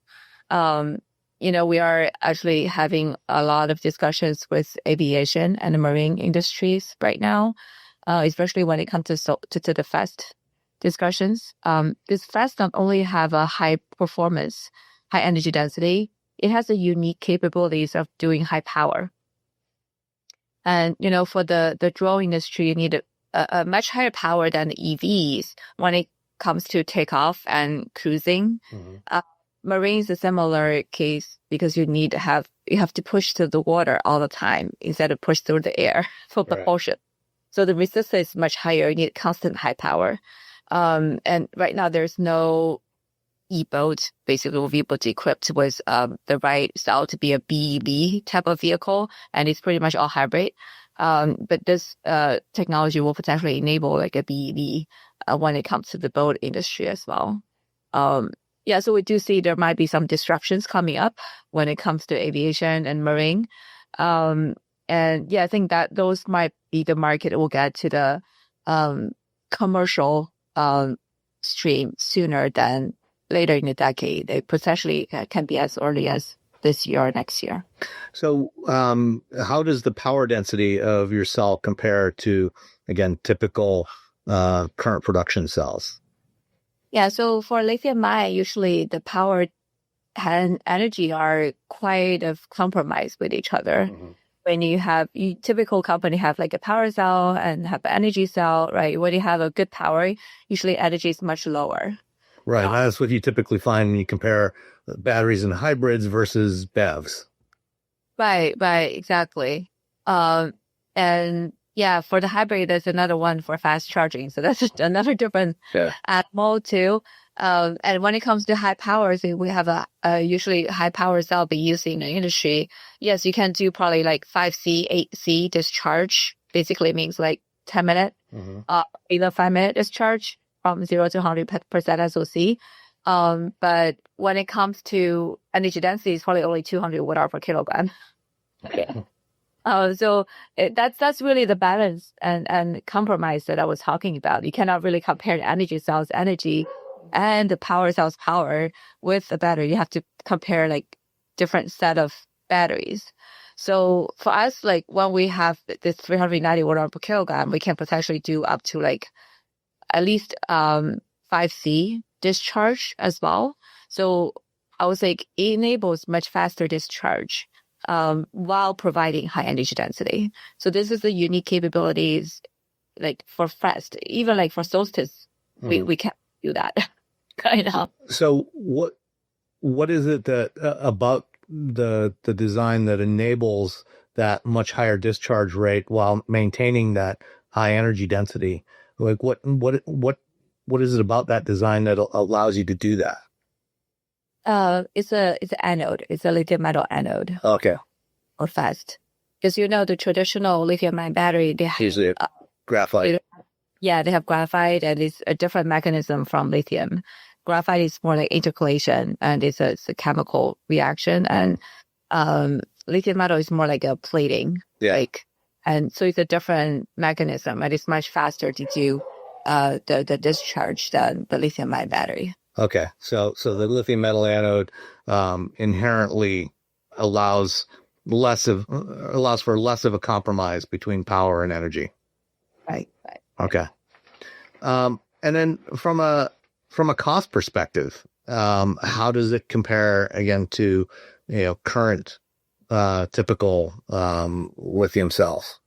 We are actually having a lot of discussions with aviation and the marine industries right now, especially when it comes to the FEST discussions. This FEST not only have a high performance, high energy density, it has the unique capabilities of doing high power. And, for the drone industry, you need a much higher power than the EVs when it comes to takeoff and cruising. Mm-hmm. Marine is a similar case because you have to push through the water all the time instead of push through the air for propulsion. So the resistance is much higher. You need constant high power. And right now there's no e-boat basically will be able to equipped with the right style to be a BEV type of vehicle, and it's pretty much all hybrid. But this technology will potentially enable like a BEV when it comes to the boat industry as well. So we do see there might be some disruptions coming up when it comes to aviation and marine. I think that those might be the market that will get to the commercial stream sooner than later in the decade. They potentially can be as early as this year or next year. So how does the power density of your cell compare to, again, typical current production cells? Yeah, so for lithium-ion, usually the power and energy are quite of compromise with each other. Mm-hmm. When you typical company have like a power cell and have an energy cell, right? When you have a good power, usually energy is much lower. Right. That's what you typically find when you compare batteries and hybrids versus BEVs. Right, exactly. And yeah, for the hybrid, there's another one for fast charging. So that's just another different animal too. And when it comes to high powers, we have a usually high power cell be used in the industry. Yes, you can do probably like 5C, 8C discharge. Basically means like 10 minute, either 5 minute discharge from 0 to 100% SOC. But when it comes to energy density, it's probably only 200 watt hour per kilogram. So that's really the balance and compromise that I was talking about. You cannot really compare the energy cell's energy and the power cell's power with a battery. You have to compare like different set of batteries. So for us, like when we have this 390 watt hour per kilogram, we can potentially do up to like at least 5C discharge as well. So I would say it enables much faster discharge while providing high energy density. So this is the unique capabilities like for FEST, even like for Solstice, we can't do that kind of. So what is it that about the design that enables that much higher discharge rate while maintaining that high energy density? Like what what is it about that design that allows you to do that? It's an anode. It's a lithium metal anode. Okay. Or fast. Because the traditional lithium-ion battery, they have Usually graphite. they have graphite, and it's a different mechanism from lithium. Graphite is more like intercalation, and it's a chemical reaction, and lithium metal is more like a plating. Yeah. And so it's a different mechanism, and it's much faster to do the discharge than the lithium-ion battery. Okay, so the lithium metal anode inherently allows for less of a compromise between power and energy. Right. Okay. And then from a cost perspective, how does it compare again to current typical lithium cells?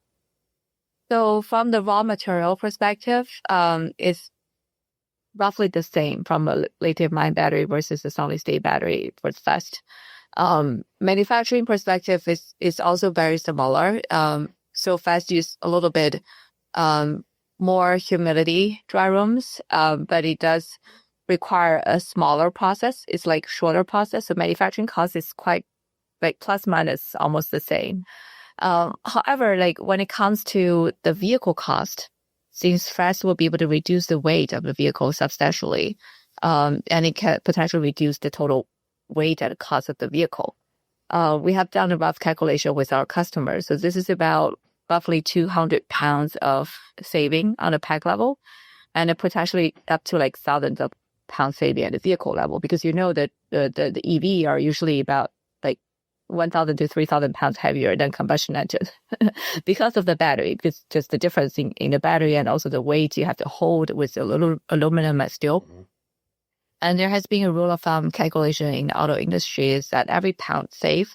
So from the raw material perspective, it's roughly the same from a lithium-ion battery versus a solid-state battery for fast. Manufacturing perspective is also very similar. So fast use a little bit more humidity dry rooms, but it does require a smaller process. It's like shorter process. So manufacturing cost is quite like plus minus almost the same. However, like when it comes to the vehicle cost, since fast will be able to reduce the weight of the vehicle substantially, and it can potentially reduce the total weight and cost of the vehicle. We have done a rough calculation with our customers. So this is about roughly 200 pounds of saving on a pack level, and potentially up to like thousands of pounds saving at the vehicle level, because that the EV are usually about like 1,000 to 3,000 pounds heavier than combustion engine because of the battery, because just the difference in the battery and also the weight you have to hold with a little aluminum and steel. Mm-hmm. And there has been a rule of thumb calculation in the auto industry is that every pound save,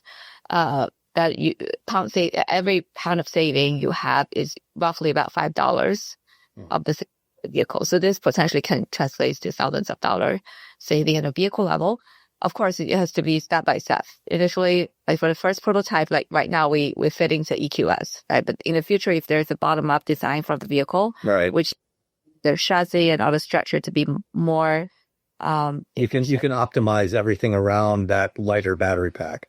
every pound of saving you have is roughly about $5 of the vehicle. So this potentially can translate to thousands of dollars saving at a vehicle level. Of course, it has to be step by step. Initially, like for the first prototype, like right now, we're fitting to EQS, right? But in the future, if there's a bottom-up design for the vehicle, right, which the chassis and all the structure to be more, you can optimize everything around that lighter battery pack.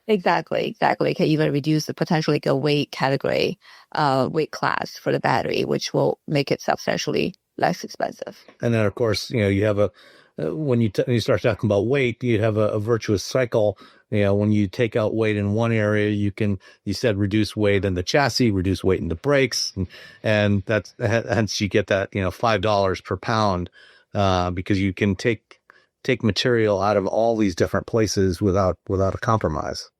Exactly. It can even reduce the potentially like a weight category, weight class for the battery, which will make it substantially less expensive. And then, of course, you have when you start talking about weight, you have a virtuous cycle. When you take out weight in one area, you said reduce weight in the chassis, reduce weight in the brakes, and that's hence you get that $5 per pound because you can take material out of all these different places without a compromise.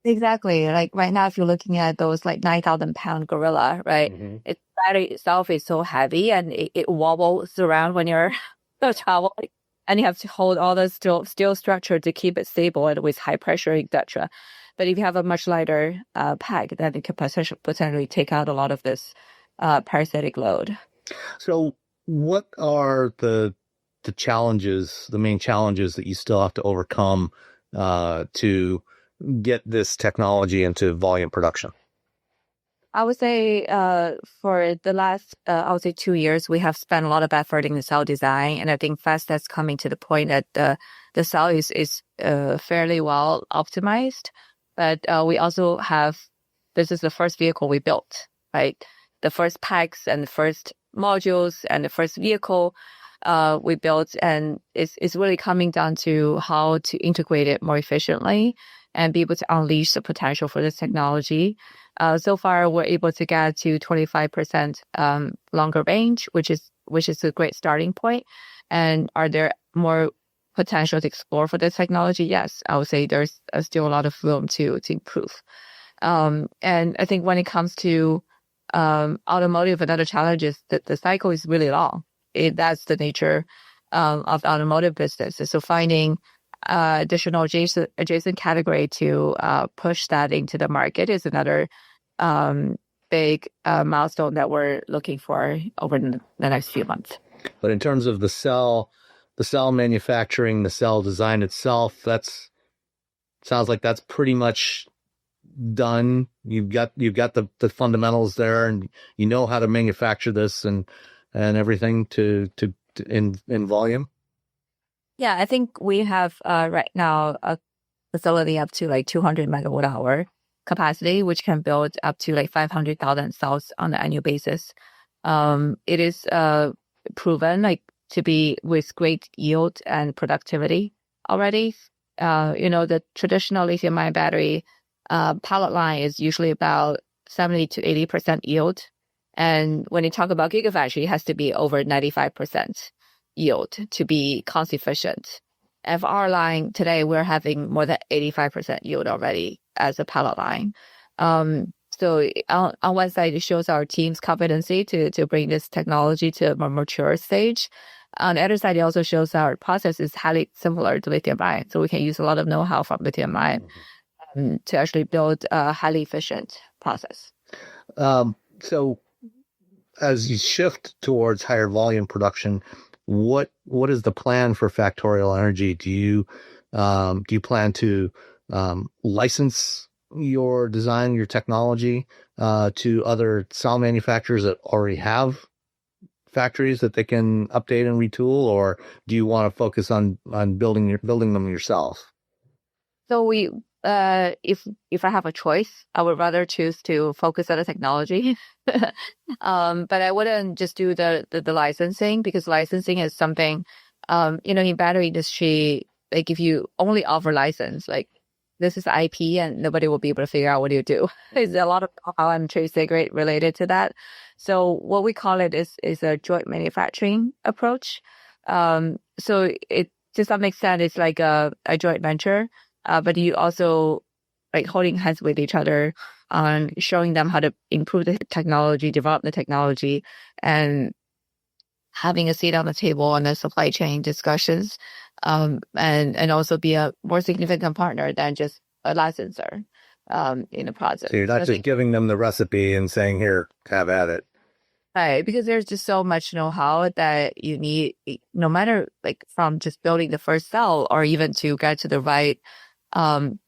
Exactly. Like right now, if you're looking at those like 9,000 pound gorilla, right? Mm-hmm. Its battery itself is so heavy and it wobbles around when you're traveling. And you have to hold all the steel structure to keep it stable and with high pressure, etc. But if you have a much lighter pack, then it can potentially take out a lot of this parasitic load. So what are the challenges, the main challenges that you still have to overcome to get this technology into volume production? I would say for the last, 2 years, we have spent a lot of effort in the cell design. And I think fast that's coming to the point that the cell is fairly well optimized. But we also this is the first vehicle we built, right? The first packs and the first modules and the first vehicle we built. And it's really coming down to how to integrate it more efficiently and be able to unleash the potential for this technology. So far, we're able to get to 25% longer range, which is a great starting point. And are there more potential to explore for this technology? Yes, I would say there's still a lot of room to improve. And I think when it comes to automotive, another challenge is that the cycle is really long. That's the nature of the automotive business. So finding additional adjacent category to push that into the market is another big milestone that we're looking for over the next few months. But in terms of the cell manufacturing, the cell design itself, sounds like that's pretty much done. You've got the fundamentals there, and you know how to manufacture this and everything to shift in volume? Yeah, I think we have right now a facility up to like 200 megawatt hour capacity, which can build up to like 500,000 cells on an annual basis. It is proven like to be with great yield and productivity already. The traditional lithium-ion battery pilot line is usually about 70 to 80% yield. And when you talk about Gigafactory, it has to be over 95% yield to be cost efficient. And for our line today, we're having more than 85% yield already as a pilot line. So on one side, it shows our team's competency to bring this technology to a more mature stage. On the other side, it also shows our process is highly similar to lithium-ion. So we can use a lot of know-how from lithium-ion to actually build a highly efficient process. So as you shift towards higher volume production, what is the plan for Factorial Energy? Do you plan to license your design, your technology to other cell manufacturers that already have factories that they can update and retool, or do you want to focus on building them yourself? So we, if I have a choice, I would rather choose to focus on the technology. But I wouldn't just do the licensing, because licensing is something, in battery industry, like if you only offer license, like this is IP and nobody will be able to figure out what you do. There's a lot of how and trade secret related to that. So what we call it is a joint manufacturing approach. So it, to some extent, it's like a joint venture, but you also like holding hands with each other on showing them how to improve the technology, develop the technology, and having a seat on the table on the supply chain discussions, and also be a more significant partner than just a licensor in the process. So you're not just giving them the recipe and saying, here, have at it. Right, because there's just so much know-how that you need, no matter like from just building the first cell or even to get to the right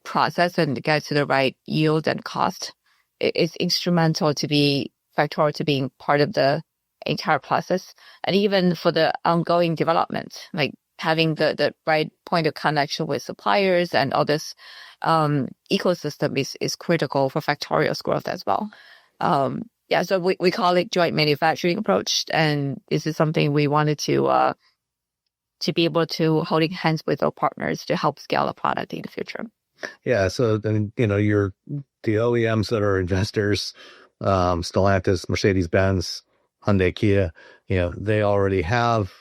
process and get to the right yield and cost. It's instrumental to be Factorial to being part of the entire process, and even for the ongoing development, like having the right point of connection with suppliers and all this ecosystem is critical for Factorial's growth as well. So we call it joint manufacturing approach, and this is something we wanted to be able to holding hands with our partners to help scale the product in the future. Yeah, so then you're the OEMs that are investors, Stellantis, Mercedes-Benz, Hyundai, Kia, they already have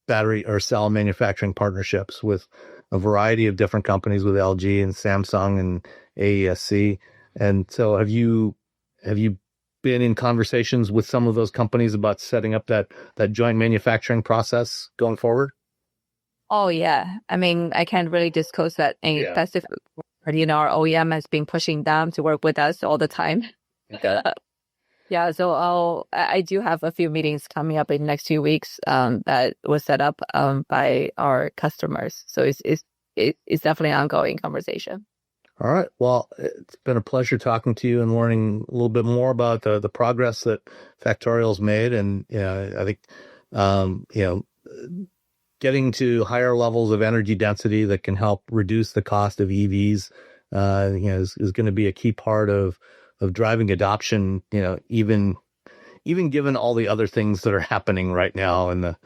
battery or cell manufacturing partnerships with a variety of different companies, with LG and Samsung and AESC. And so have you been in conversations with some of those companies about setting up that joint manufacturing process going forward? Oh, yeah. I mean, I can't really disclose that. That's if, our OEM has been pushing them to work with us all the time. So I do have a few meetings coming up in the next few weeks that was set up by our customers. So it's definitely an ongoing conversation. All right. Well, it's been a pleasure talking to you and learning a little bit more about the progress that Factorial's made. And I think getting to higher levels of energy density that can help reduce the cost of EVs, is going to be a key part of driving adoption. Even given all the other things that are happening right now in the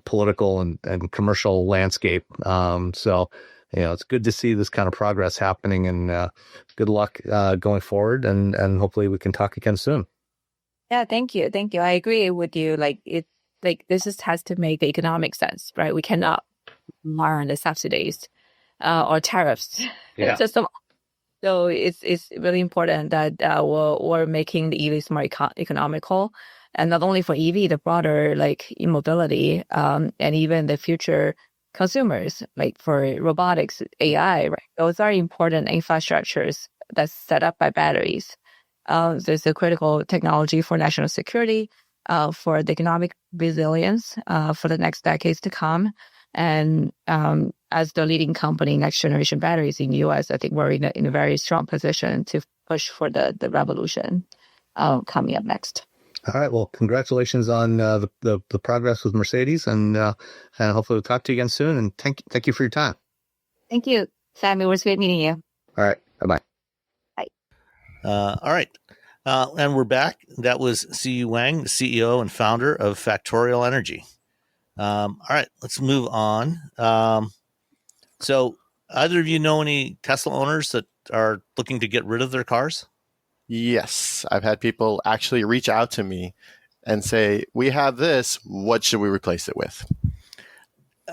political and commercial landscape. So it's good to see this kind of progress happening, and good luck going forward. And hopefully we can talk again soon. Yeah, thank you. I agree with you. This just has to make economic sense, right? We cannot learn the subsidies or tariffs. Yeah. So it's really important that we're making the EVs more economical, and not only for EV, the broader e-mobility, and even the future consumers, like for robotics, AI, right? Those are important infrastructures that's set up by batteries. There's a critical technology for national security, for the economic resilience, for the next decades to come. And as the leading company in next generation batteries in the US, I think we're in a very strong position to push for the revolution coming up next. All right. Well, congratulations on the progress with Mercedes, and hopefully we'll talk to you again soon. And thank you for your time. Thank you, Sam. It was great meeting you. All right. Bye-bye. Bye. All right. And we're back. That was Siyu Wang, the CEO and founder of Factorial Energy. All right, let's move on. So either of you know any Tesla owners that are looking to get rid of their cars? Yes, I've had people actually reach out to me and say, "We have this. What should we replace it with?"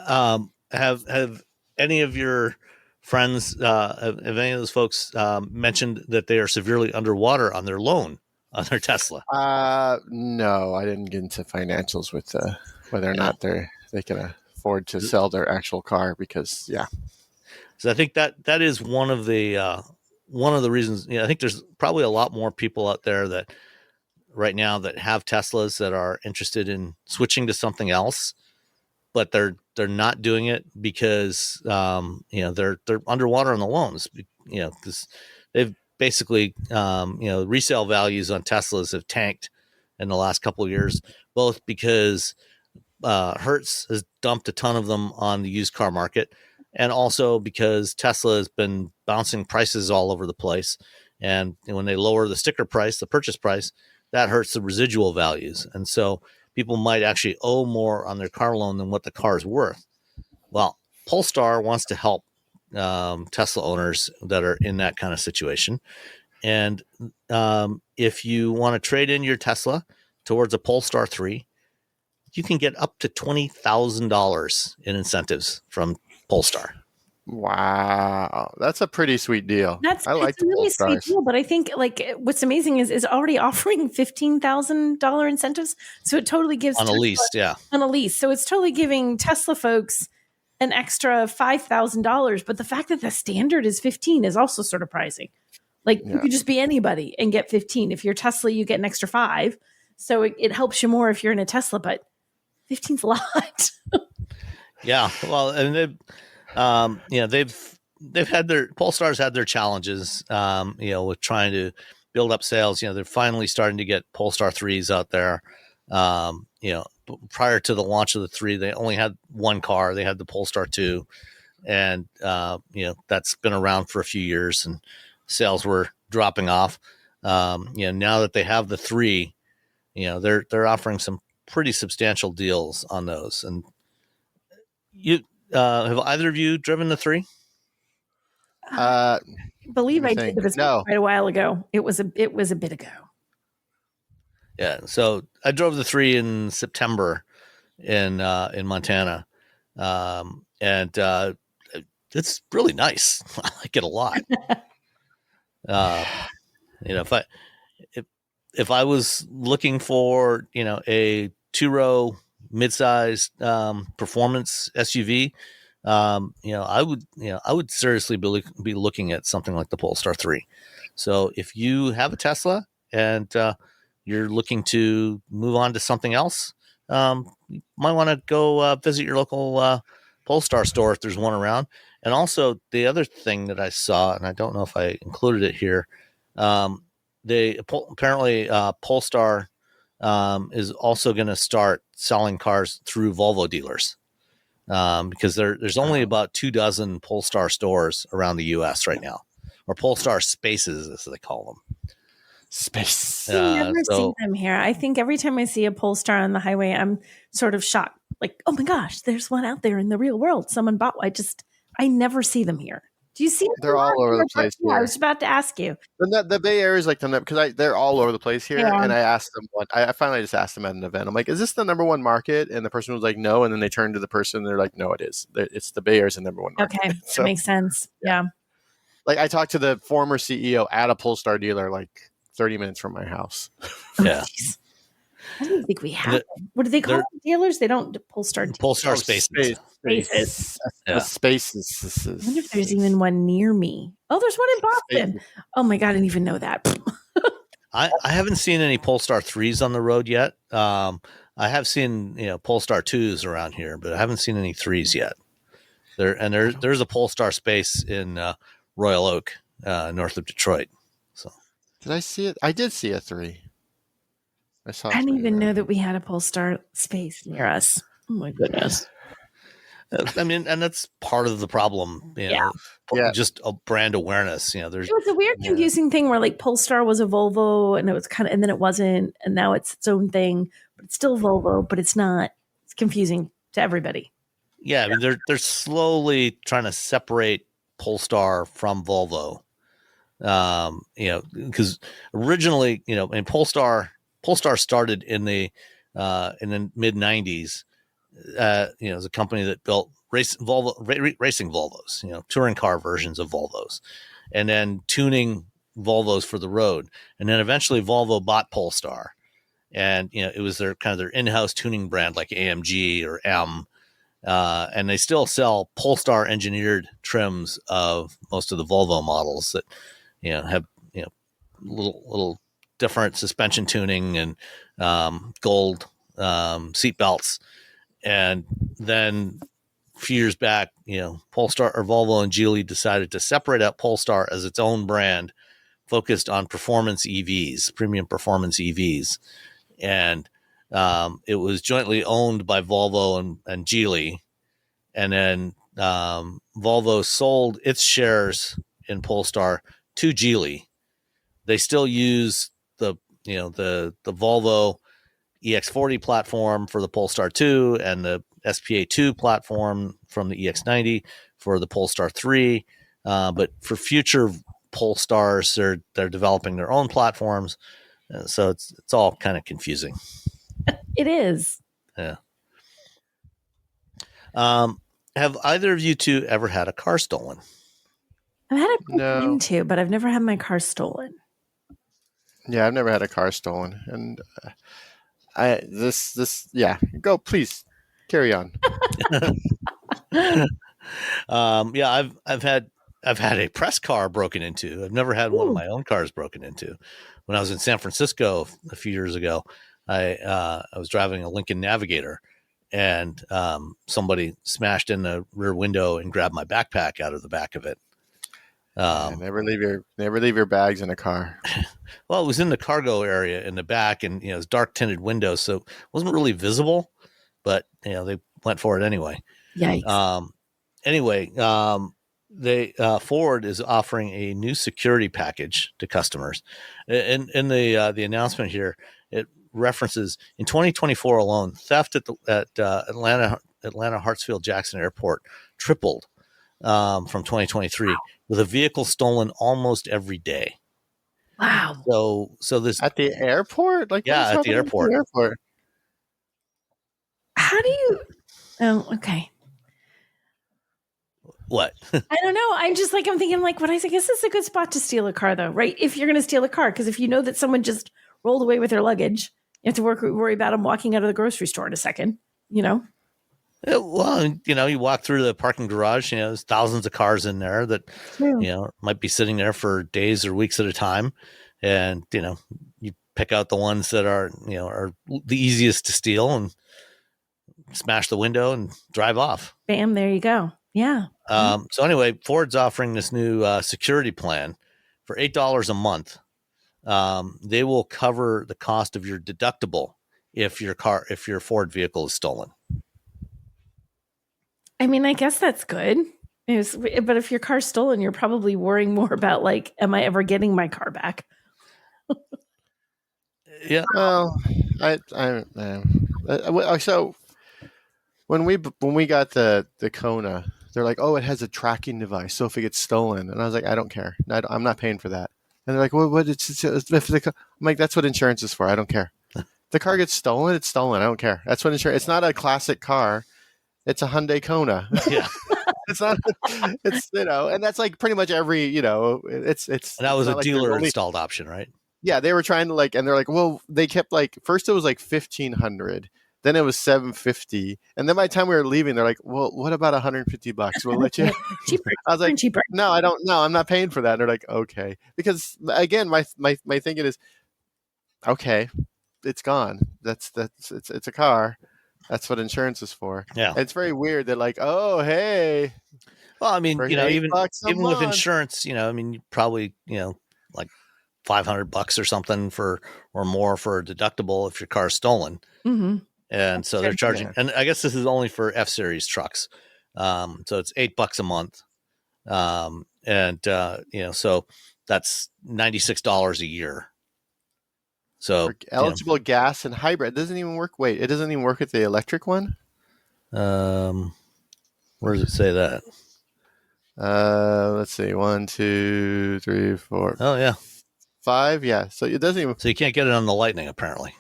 Have any of your friends, have any of those folks mentioned that they are severely underwater on their loan on their Tesla? No, I didn't get into financials with whether or not they can afford to sell their actual car because, yeah. So I think that is one of the reasons. I think there's probably a lot more people out there that right now that have Teslas that are interested in switching to something else, but they're not doing it because they're underwater on the loans. Because they've basically resale values on Teslas have tanked in the last couple of years, both because Hertz has dumped a ton of them on the used car market, and also because Tesla has been bouncing prices all over the place. And when they lower the sticker price, the purchase price, that hurts the residual values. And so people might actually owe more on their car loan than what the car is worth. Well, Polestar wants to help Tesla owners that are in that kind of situation. And if you want to trade in your Tesla towards a Polestar 3, you can get up to $20,000 in incentives from Polestar. Wow, that's a pretty sweet deal. It's a really sweet deal, but I think what's amazing is already offering $15,000 incentives, so it totally gives on a lease, on a lease. So it's totally giving Tesla folks an extra $5,000. But the fact that the standard is 15 is also sort of surprising. You could just be anybody and get 15. If you're Tesla, you get an extra 5. So it helps you more if you're in a Tesla, but 15's a lot. Yeah, well, and they've had Polestar's had their challenges, with trying to build up sales. They're finally starting to get Polestar 3s out there. Prior to the launch of the 3, they only had one car. They had the Polestar 2, and that's been around for a few years, and sales were dropping off. Now that they have the 3, they're offering some pretty substantial deals on those. And have either of you driven the 3? I believe I did this quite a while ago. It was a bit ago. Yeah, so I drove the 3 in September in Montana, and it's really nice. I like it a lot. If I was looking for a 2-row mid-sized performance SUV, I would seriously be looking at something like the Polestar 3. So if you have a Tesla and you're looking to move on to something else, you might want to go visit your local Polestar store if there's one around. And also the other thing that I saw, and I don't know if I included it here, apparently Polestar is also going to start selling cars through Volvo dealers, because there's only about 24 Polestar stores around the U.S. right now, or Polestar spaces as they call them. Space. I've never seen them here. I think every time I see a Polestar on the highway, I'm sort of shocked. Like, oh my gosh, there's one out there in the real world. Someone bought one. I never see them here. Do you see them? They're all over the place. Yeah, I was about to ask you. The Bay Area is like because they're all over the place here. Yeah. And I asked them I finally just asked them at an event. I'm like, is this the number one market? And the person was like, no. And then they turned to the person. And they're like, no, it is. It's the Bay Area's the number one market. Okay, so, that makes sense. Yeah. Like I talked to the former CEO at a Polestar dealer, like 30 minutes from my house. Yeah. I don't think we have them. What do they call them? Dealers? They don't Polestar. Polestar spaces. Spaces. Yeah. Spaces. I wonder if there's even one near me. Oh, there's one in Boston. Spaces. Oh my God, I didn't even know that. I haven't seen any Polestar 3s on the road yet. I have seen Polestar 2s around here, but I haven't seen any 3s yet. There's a Polestar space in Royal Oak, north of Detroit. So did I see it? I did see a 3. I saw. I didn't something even there. know that we had a Polestar space near us. Oh my goodness. I mean, and that's part of the problem, Yeah. Yeah. just a brand awareness. There's It was a weird, confusing thing where like Polestar was a Volvo and it was and then it wasn't, and now it's its own thing, but it's still Volvo, but it's not. It's confusing to everybody. I mean, they're slowly trying to separate Polestar from Volvo. Because originally, and Polestar started in the mid '90s. As a company that built racing Volvos, touring car versions of Volvos, and then tuning Volvos for the road. And then eventually Volvo bought Polestar, and it was their in-house tuning brand like AMG or M. And they still sell Polestar engineered trims of most of the Volvo models that have little different suspension tuning and gold seat belts. And then a few years back, Polestar or Volvo and Geely decided to separate out Polestar as its own brand, focused on performance EVs, premium performance EVs. And it was jointly owned by Volvo and Geely. And then Volvo sold its shares in Polestar to Geely. They still use the Volvo EX40 platform for the Polestar 2 and the SPA2 platform from the EX90 for the Polestar 3. But for future Polestars, they're developing their own platforms. So it's all kind of confusing. It is. Yeah. Have either of you two ever had a car stolen? I've had it broken No. into, but I've never had my car stolen. Yeah, I've never had a car stolen, and go please carry on. I've had a press car broken into. I've never had one of my own cars broken into. When I was in San Francisco a few years ago, I was driving a Lincoln Navigator, and somebody smashed in the rear window and grabbed my backpack out of the back of it. Never leave your bags in a car. Well, it was in the cargo area in the back, and it was dark tinted windows, so it wasn't really visible. But they went for it anyway. Yikes! Ford is offering a new security package to customers. In the announcement here, it references in 2024 alone, theft at Atlanta Hartsfield Jackson Airport tripled from 2023, with a vehicle stolen almost every day. Wow. So this at the airport, at the airport. How do you? Oh, okay. What? I don't know. I'm thinking what I guess it's a good spot to steal a car, though, right? If you're going to steal a car, because if you know that someone just rolled away with their luggage, you have to worry about them walking out of the grocery store in a second. Well, you walk through the parking garage, there's thousands of cars in there that, might be sitting there for days or weeks at a time. And, you pick out the ones that are the easiest to steal and smash the window and drive off. Bam. There you go. Yeah. So anyway, Ford's offering this new security plan for $8 a month. They will cover the cost of your deductible if your Ford vehicle is stolen. I mean, I guess that's good. But if your car's stolen, you're probably worrying more about am I ever getting my car back? Yeah. Well, so when we got the Kona, they're like, oh, it has a tracking device, so if it gets stolen, and I was like, I don't care. I'm not paying for that. And they're like, well, what? I'm like, that's what insurance is for. I don't care. The car gets stolen, it's stolen. I don't care. That's what insurance. It's not a classic car. It's a Hyundai Kona. Yeah. It's not. It's and that's like pretty much every It's. And that was a dealer installed option, right? Yeah, they were trying to and they're like, well, they kept first it was $1,500, then it was $750, and then by the time we were leaving, they're like, well, what about $150? We'll let you. Cheaper. I was like, cheaper. No, I don't. No, I'm not paying for that. And they're like, okay, because again, my thinking is, okay, it's gone. It's a car. That's what insurance is for. Yeah. And it's very weird that oh, hey. Well, I mean, even $8 a with month. insurance, you probably, $500 or something or more for a deductible if your car's stolen. Mm-hmm. And so they're charging, and I guess this is only for F-Series trucks. So it's $8 a month. So that's $96 a year. So For eligible gas and hybrid. It doesn't even work. Wait, it doesn't even work with the electric one? Where does it say that? Let's see. 1, 2, 3, 4. Oh, yeah. 5. Yeah. So it doesn't even. So you can't get it on the Lightning, apparently.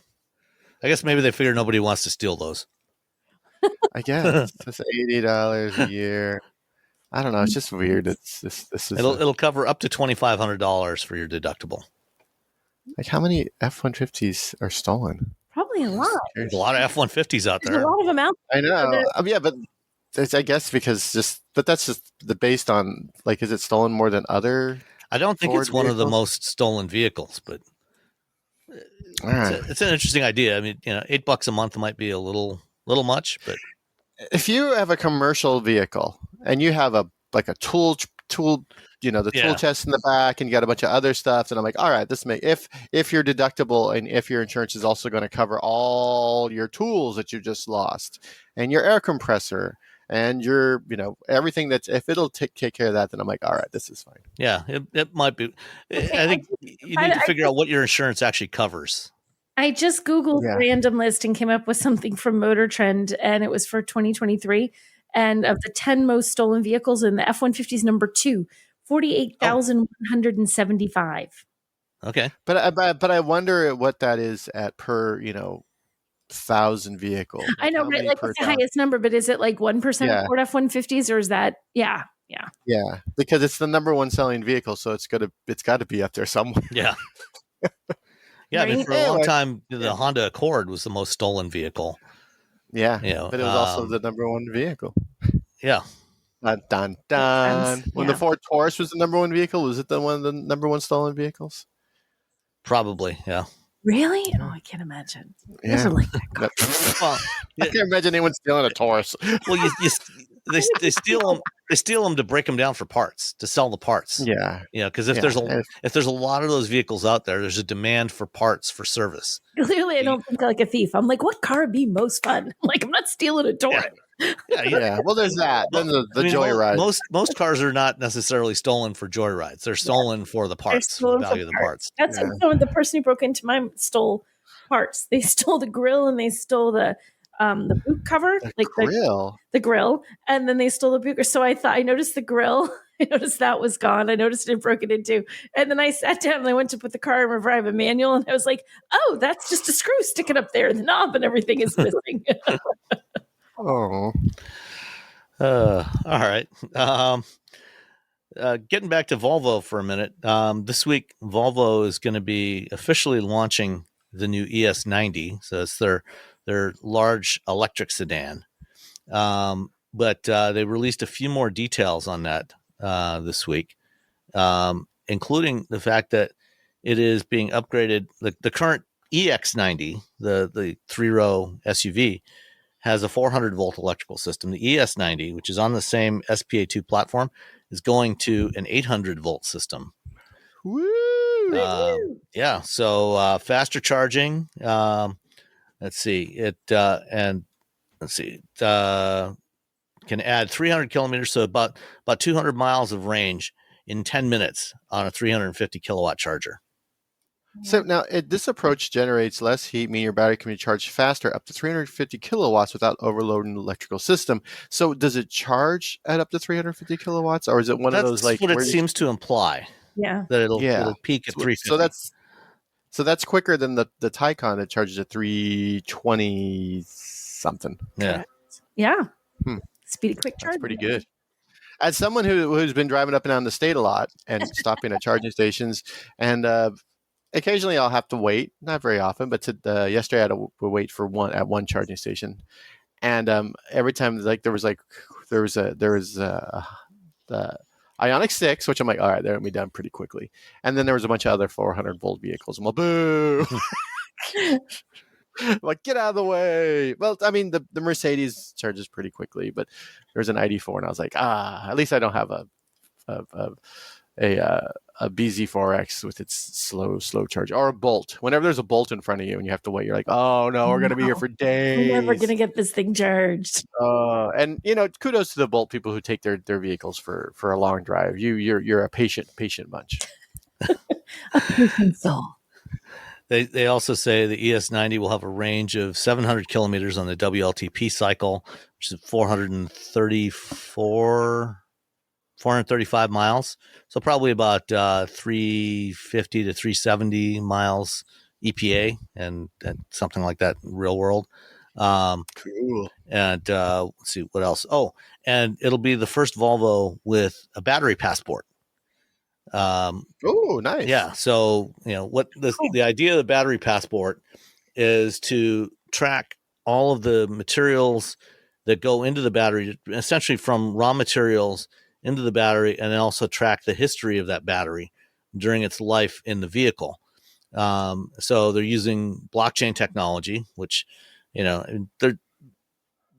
I guess maybe they figure nobody wants to steal those. I guess it's $80 a year. I don't know. It's just weird. It's this is It'll cover up to $2,500 for your deductible. like how many F-150s are stolen? Probably a lot. There's a lot of F-150s out There's there. a lot of them out I know. there. Yeah, but I guess because that's just based on like, is it stolen more than other? I don't think it's Ford one of the vehicles? most stolen vehicles, but All right. it's an interesting idea. I mean, $8 a month might be a little much, but If you have a commercial vehicle and you have a tool, the Yeah. tool chest in the back, and you got a bunch of other stuff, and I'm like, all right, if your deductible and if your insurance is also going to cover all your tools that you just lost and your air compressor and your everything that's, if it'll take care of that, then I'm like, all right, this is fine. yeah, it might be. I think you need to figure out what your insurance actually covers. I just Googled Yeah. random list and came up with something from Motor Trend, and it was for 2023. And of the 10 most stolen vehicles, in the F-150 is number 2, 48,175. Okay. But I wonder what that is at per 1,000 vehicles. I know, How right? many Like per it's the 1,000? highest number, but is it like 1% Yeah. of Ford F-150s, or is that? Yeah. Yeah, because it's the number one selling vehicle, so it's got to be up there somewhere. Yeah. Yeah, I mean, Right? for a long Anyway. time, the Honda Accord was the most stolen vehicle. Yeah, Yeah, but it was also the number one vehicle. Yeah. Dun, dun, dun. sense, When yeah. the Ford Taurus was the number one vehicle, was it one of the number one stolen vehicles? Probably. Yeah. Really? Oh, I can't imagine. I Yeah. never liked that car. Well, I can't imagine anyone stealing a Taurus. well, they steal them. They steal them to break them down for parts, to sell the parts. Yeah. Because if Yeah. there's a lot of those vehicles out there, there's a demand for parts for service. Clearly, I don't think like a thief. I'm like, what car would be most fun? Like, I'm not stealing a Taurus. Yeah. Yeah. Well, there's that. Then the I mean, joyride. Most cars are not necessarily stolen for joyrides. They're stolen for the parts, for stolen the for value of the parts. That's Yeah. so the person who broke into mine stole parts. They stole the grill and they stole the boot cover, The grill. the grill, and then they stole the boot. So I noticed the grill. I noticed that was gone. I noticed it had broken into. And then I sat down and I went to put the car in revive a manual, and I was like, oh, that's just a screw sticking up there. The knob and everything is missing. Oh. All right. Getting back to Volvo for a minute. This week, Volvo is going to be officially launching the new ES90. So it's their large electric sedan. But they released a few more details on that this week, including the fact that it is being upgraded. The current EX90, the 3-row SUV, has a 400-volt electrical system. The ES90, which is on the same SPA2 platform, is going to an 800-volt system. Woo! Yeah, so faster charging. Let's see. It can add 300 kilometers, so about 200 miles of range in 10 minutes on a 350 kilowatt charger. So now this approach generates less heat, meaning your battery can be charged faster, up to 350 kilowatts without overloading the electrical system. So does it charge at up to 350 kilowatts, or is it one of those like what it where you- seems to imply, Yeah. that it'll Yeah. peak at 350. So that's quicker than the Taycan that charges at 320 something. Yeah. Yeah. Hmm. Speedy quick charge. That's pretty good. As someone who's been driving up and down the state a lot and stopping at charging stations, and occasionally I'll have to wait, not very often, but yesterday I had to wait for one charging station, and every time there was the Ioniq 6, which I'm like, all right, they're gonna be done pretty quickly, and then there was a bunch of other 400-volt vehicles. I'm like, boo. Like, get out of the way. Well, I mean, the Mercedes charges pretty quickly, but there's an ID4, and I was like, at least I don't have a BZ4X with its slow charge, or a Bolt. Whenever there's a Bolt in front of you and you have to wait, you're like, oh no, we're gonna be here for days. We're never gonna get this thing charged. And kudos to the Bolt people who take their vehicles for a long drive. You're a patient bunch. A patient soul. They also say the ES90 will have a range of 700 kilometers on the WLTP cycle, which is 435 miles. So probably about 350 to 370 miles EPA and something like that in real world. Cool. And let's see what else. Oh, and it'll be the first Volvo with a battery passport. Oh, nice. Yeah. So, what the idea of the battery passport is to track all of the materials that go into the battery, essentially from raw materials into the battery, and then also track the history of that battery during its life in the vehicle. So they're using blockchain technology, which,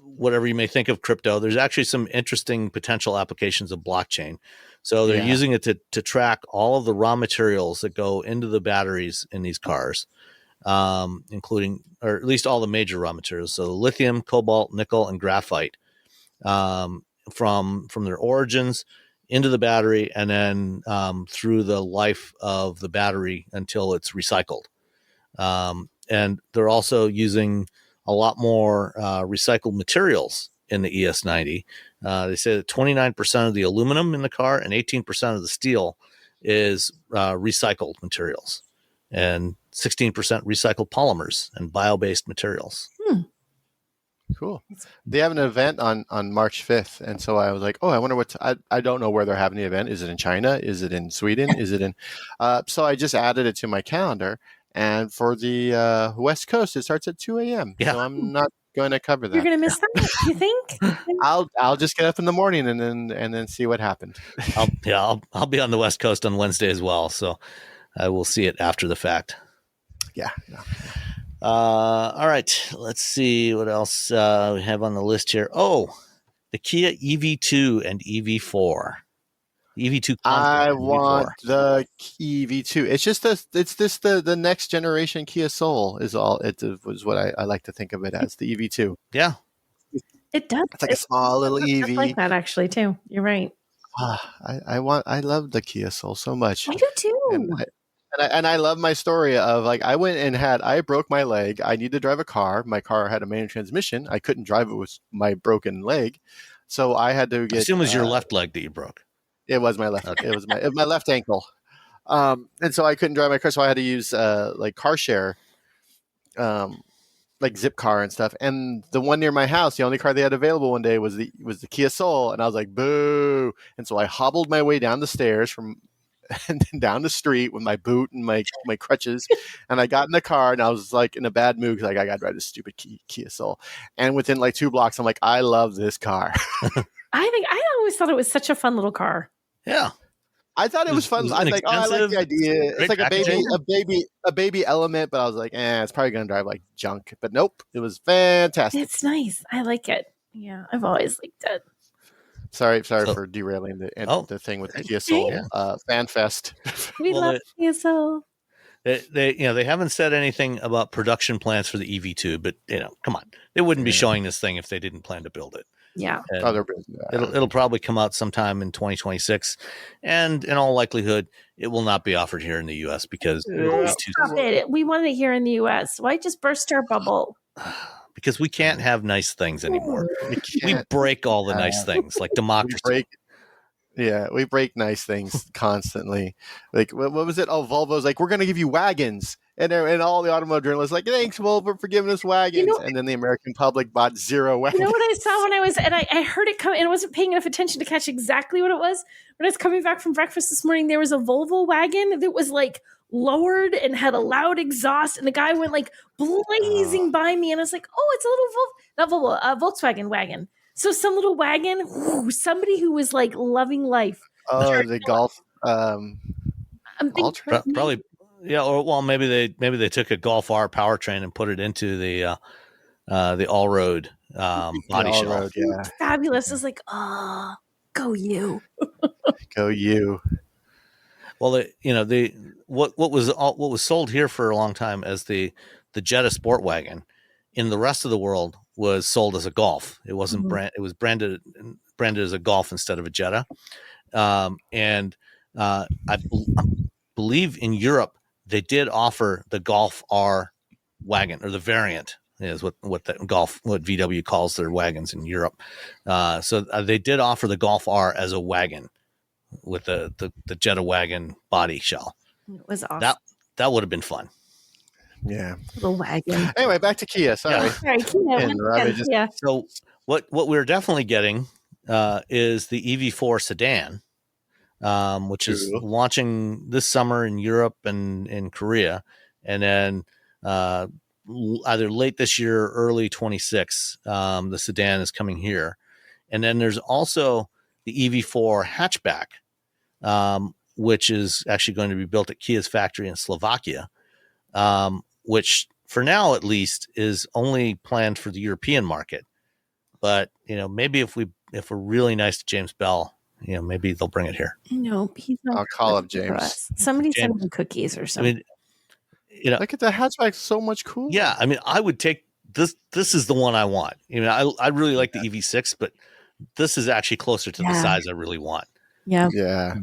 whatever you may think of crypto, there's actually some interesting potential applications of blockchain. So they're using it to track all of the raw materials that go into the batteries in these cars, including, or at least all the major raw materials. So lithium, cobalt, nickel, and graphite, from their origins into the battery, and then through the life of the battery until it's recycled. And they're also using a lot more recycled materials in the ES90. They say that 29% of the aluminum in the car and 18% of the steel is recycled materials, and 16% recycled polymers and bio-based materials. Cool. They have an event on March 5th. And so I was like, oh, I wonder I don't know where they're having the event. Is it in China? Is it in Sweden? Is it in, so I just added it to my calendar. And for the West Coast, it starts at 2 a.m. Yeah. So I'm not going to cover that. You're going to miss that, you think? I'll just get up in the morning and then see what happened. I'll be on the West Coast on Wednesday as well. So I will see it after the fact. Yeah. All right. Let's see what else we have on the list here. Oh, the Kia EV2 and EV4. The EV2. I want the EV2. It's just the next generation Kia Soul is what I like to think of it as, the EV2. Yeah. It does. It's like a small little EV. I like that actually too. You're right. I love the Kia Soul so much. I do too. And I love my story of like I went and I broke my leg. I need to drive a car. My car had a manual transmission. I couldn't drive it with my broken leg, so I had to get. I assume it was your left leg that you broke. It was my left. Okay. It was my left ankle, and so I couldn't drive my car. So I had to use like car share, like Zipcar and stuff. And the one near my house, the only car they had available one day was the Kia Soul, and I was like, boo! And so I hobbled my way down the stairs and then down the street with my boot and my crutches, and I got in the car and I was like in a bad mood because I got to drive this stupid Kia Soul. And within like 2 blocks, I'm like, I love this car. I always thought it was such a fun little car. Yeah. I thought it was fun. I was like, I like the idea. It's like a baby element, but I was like, it's probably gonna drive like junk. But nope, it was fantastic. It's nice. I like it. Yeah, I've always liked it. Sorry for derailing the thing with the Kia Soul fan fest. We love Kia Soul. They haven't said anything about production plans for the EV2, but come on, they wouldn't be showing this thing if they didn't plan to build it. Yeah. It'll probably come out sometime in 2026, and in all likelihood, it will not be offered here in the U.S. because stop it. We want it here in the U.S. Why just burst our bubble? Because we can't have nice things anymore. We break all the nice things, like democracy. We break nice things constantly. Like what was it? Oh, Volvo's like, we're going to give you wagons. And all the automotive journalists like, thanks, Volvo, for giving us wagons. And then the American public bought 0 wagons. You know what I saw when I was, and I heard it come, and I wasn't paying enough attention to catch exactly what it was. When I was coming back from breakfast this morning, there was a Volvo wagon that was like lowered and had a loud exhaust, and the guy went like blazing by me, and I was like, oh, it's a little Volkswagen wagon. So some little wagon, somebody who was like loving life. Oh, the Golf. Probably. Yeah, or maybe they took a Golf R powertrain and put it into the all-road body shell. Yeah. Fabulous. It's like, go you. Go you. Well, what was sold here for a long time as the Jetta Sport Wagon, in the rest of the world was sold as a Golf. It wasn't It was branded as a Golf instead of a Jetta. And I believe in Europe they did offer the Golf R wagon, or the variant is what VW calls their wagons in Europe. So they did offer the Golf R as a wagon with the Jetta wagon body shell. It was awesome. That would have been fun. Yeah. The wagon. Anyway, back to Kia. Sorry. Yeah. Sorry, Kia. And Robbie just- Yeah. So what we're definitely getting is the EV4 sedan, which is launching this summer in Europe and in Korea, and then either late this year or early 26. The sedan is coming here, and then there's also the EV4 hatchback, which is actually going to be built at Kia's factory in Slovakia, which for now at least is only planned for the European market. But maybe if we're really nice to James Bell, maybe they'll bring it here. No, he's not. I'll call up James. Somebody send him cookies or something. Look at the hatchback, so much cool. Yeah, I mean, I would take this. This is the one I want. I really like the EV6, but this is actually closer to the size I really want. Yeah. Yeah.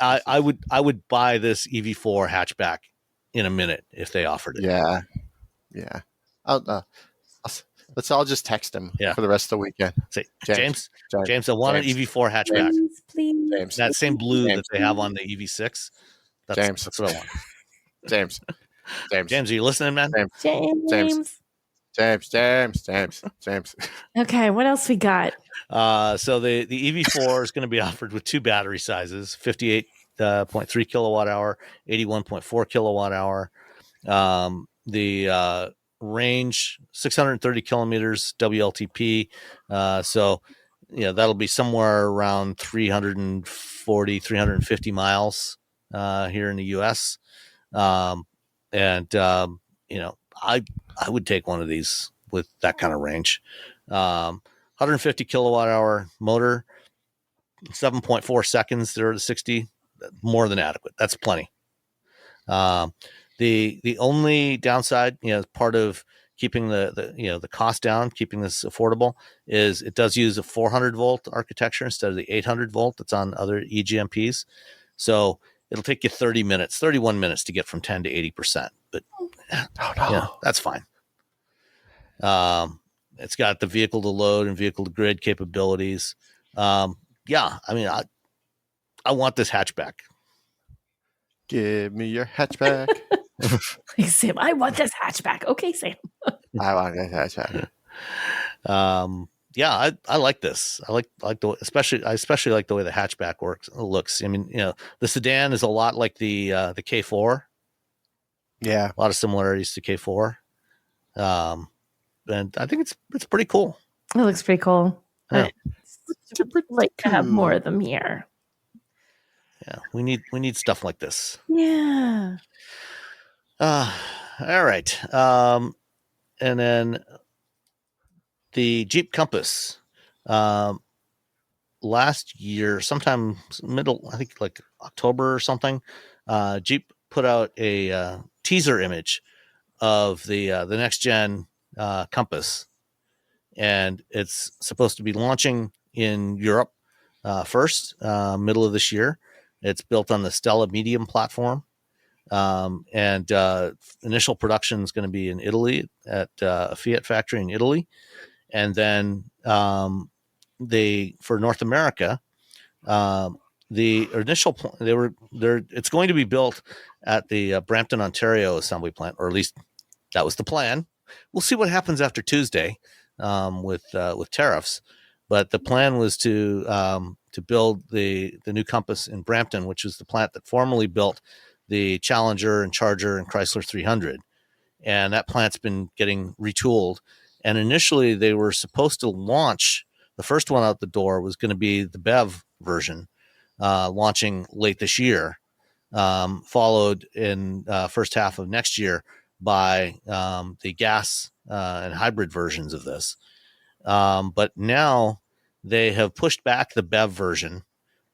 I would buy this EV4 hatchback in a minute if they offered it. Yeah. Yeah. Let's all just text him for the rest of the weekend. Say, James, I want an EV4 hatchback. James, please. James. That same blue that they have on the EV6. That's what I want. James, are you listening, man? James. Okay, what else we got? So the EV4 is going to be offered with two battery sizes: 58.3 kilowatt hour, 81.4 kilowatt hour. The range 630 kilometers WLTP. So that'll be somewhere around 350 miles here in the US. I would take one of these with that kind of range. 150 kilowatt hour motor, 7.4 seconds 0 to 60, more than adequate. That's plenty. The only downside, part of keeping the cost down, keeping this affordable, is it does use a 400 volt architecture instead of the 800 volt that's on other eGMPs. So it'll take you 31 minutes to get from 10 to 80%, but that's fine. It's got the vehicle to load and vehicle to grid capabilities. I mean, I want this hatchback. Give me your hatchback. Sam, I want this hatchback. Okay, Sam. I want this hatchback. I like this. I especially like the way the hatchback looks. I mean, the sedan is a lot like the K4. Yeah, a lot of similarities to K4. And I think it's pretty cool. It looks pretty cool. Yeah. I'd like to have more of them here. Yeah, we need stuff like this. Yeah. All right. And then the Jeep Compass. Last year, sometime I think like October or something, Jeep put out a teaser image of the next gen Compass, and it's supposed to be launching in Europe first, middle of this year. It's built on the Stella Medium platform. And initial production is going to be in Italy at a Fiat factory in Italy. And then for North America, the initial it's going to be built at the Brampton, Ontario assembly plant, or at least that was the plan. We'll see what happens after Tuesday with tariffs. But the plan was to build the new Compass in Brampton, which is the plant that formerly built the Challenger and Charger and Chrysler 300. And that plant's been getting retooled. And initially they were supposed to launch, the first one out the door was going to be the BEV version, launching late this year, followed in first half of next year by the gas and hybrid versions of this. But now they have pushed back the BEV version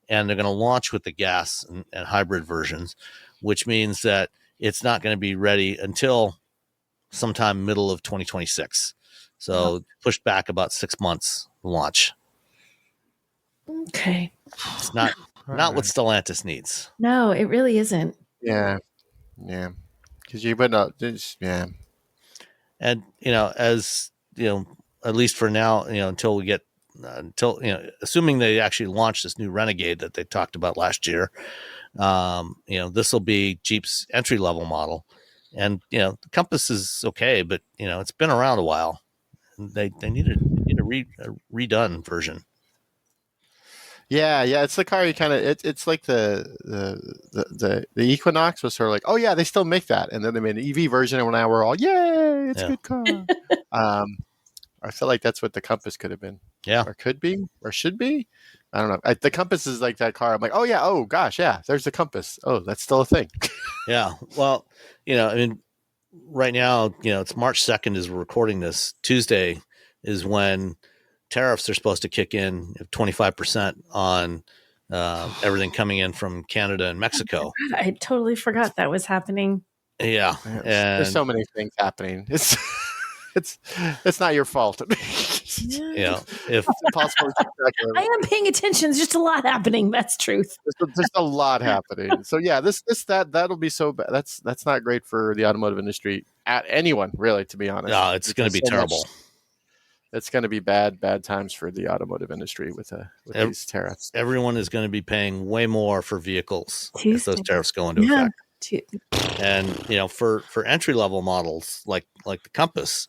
and they're going to launch with the gas and hybrid versions, which means that it's not going to be ready until sometime middle of 2026. So pushed back about 6 months launch. Okay. It's not what Stellantis needs. No, it really isn't. Yeah. Because you would not. Yeah. And as at least for now, until we get assuming they actually launch this new Renegade that they talked about last year, this will be Jeep's entry level model. And the Compass is okay, but it's been around a while. They need a redone version. Yeah, it's the car you kind of. It's like the Equinox was sort of like, oh yeah, they still make that, and then they made an EV version, and now we're all, yay, it's a good car. I feel like that's what the Compass could have been. Yeah, or could be, or should be. I don't know. The Compass is like that car. I'm like, oh yeah, oh gosh, yeah. There's the Compass. Oh, that's still a thing. Yeah. Well, I mean, right now, it's March 2nd as we're recording this. Tuesday is when tariffs are supposed to kick in 25% on everything coming in from Canada and Mexico. I totally forgot that was happening. Yeah. There's so many things happening. It's not your fault. If it's impossible to keep track of I am paying attention. There's just a lot happening. That's truth. There's a lot happening. So yeah, that'll be so bad. That's not great for the automotive industry at anyone, really, to be honest. No, it's going to be terrible. It's going to be bad times for the automotive industry with these tariffs. Everyone is going to be paying way more for vehicles if those tariffs go into effect. And for entry level models like the Compass,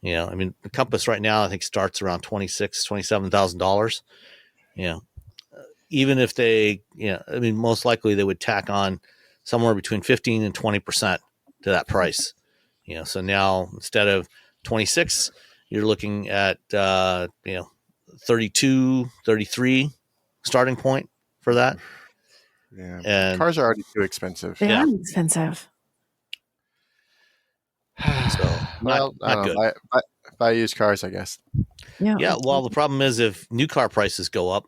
I mean, the Compass right now I think starts around $27,000. Even if they, I mean, most likely they would tack on somewhere between 15 and 20% to that price. So now instead of 26, you're looking at 32, 33 starting point for that. Yeah, and cars are already too expensive. They are expensive. So not good. Buy used cars, I guess. Yeah. Well, the problem is if new car prices go up,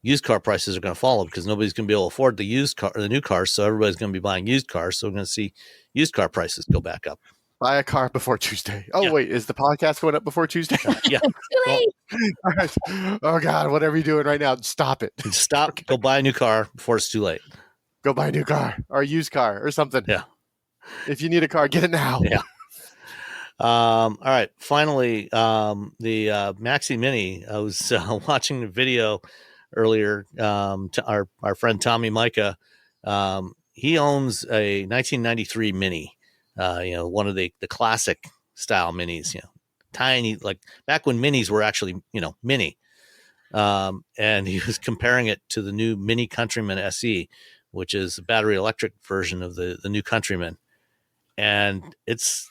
used car prices are going to follow because nobody's going to be able to afford the new cars. So everybody's going to be buying used cars. So we're going to see used car prices go back up. Buy a car before Tuesday. Oh, wait, is the podcast going up before Tuesday? Yeah. Well, all right. Oh, God, whatever you're doing right now, stop it. Stop. Okay. Go buy a new car before it's too late. Go buy a new car or a used car or something. Yeah. If you need a car, get it now. Yeah. All right. Finally, the Maxi Mini. I was watching the video earlier. To our friend Tommy Micah. He owns a 1993 Mini. One of the classic style minis, tiny, like back when minis were actually, mini. And he was comparing it to the new Mini Countryman SE, which is a battery electric version of the new Countryman. And it's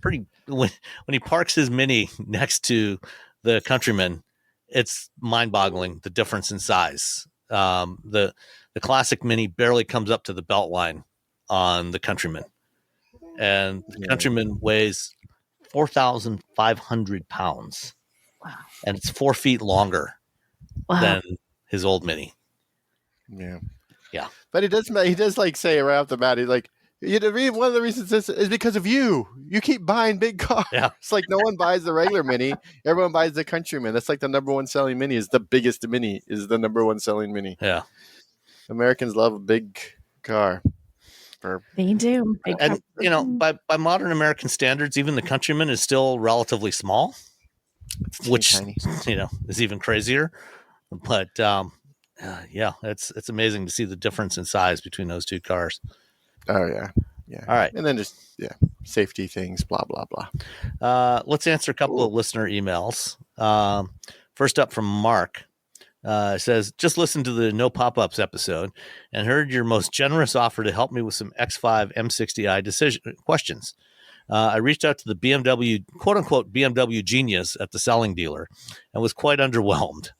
pretty, when he parks his Mini next to the Countryman, it's mind boggling, the difference in size. The classic Mini barely comes up to the belt line on the Countryman. And the Countryman weighs 4,500 pounds. Wow. And it's 4 feet longer than his old Mini. Yeah. Yeah. But he does like say right off the bat, he's like, one of the reasons this is because of you. You keep buying big cars. Yeah. It's like no one buys the regular Mini. Everyone buys the Countryman. That's like the number one selling Mini is the biggest Mini is the number one selling Mini. Yeah. Americans love a big car. They do. And, by modern American standards, even the Countryman is still relatively small, which, tiny. Is even crazier. But, it's amazing to see the difference in size between those two cars. Oh, yeah. Yeah. All right. And then just, safety things, blah, blah, blah. Let's answer a couple of listener emails. First up from Mark. Says, just listened to the No Pop-Ups episode and heard your most generous offer to help me with some X5 M60i decision questions. I reached out to the BMW, quote-unquote BMW genius at the selling dealer and was quite underwhelmed.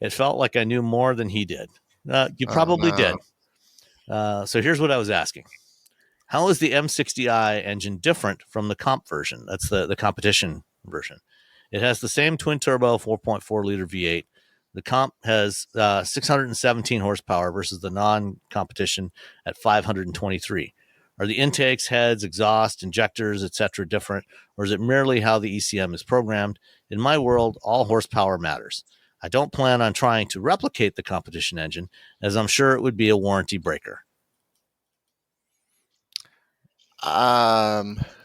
It felt like I knew more than he did. You probably did. So here's what I was asking. How is the M60i engine different from the comp version? That's the competition version. It has the same twin-turbo 4.4-liter V8, The comp has 617 horsepower versus the non-competition at 523. Are the intakes, heads, exhaust, injectors, etc. different, or is it merely how the ECM is programmed? In my world, all horsepower matters. I don't plan on trying to replicate the competition engine, as I'm sure it would be a warranty breaker.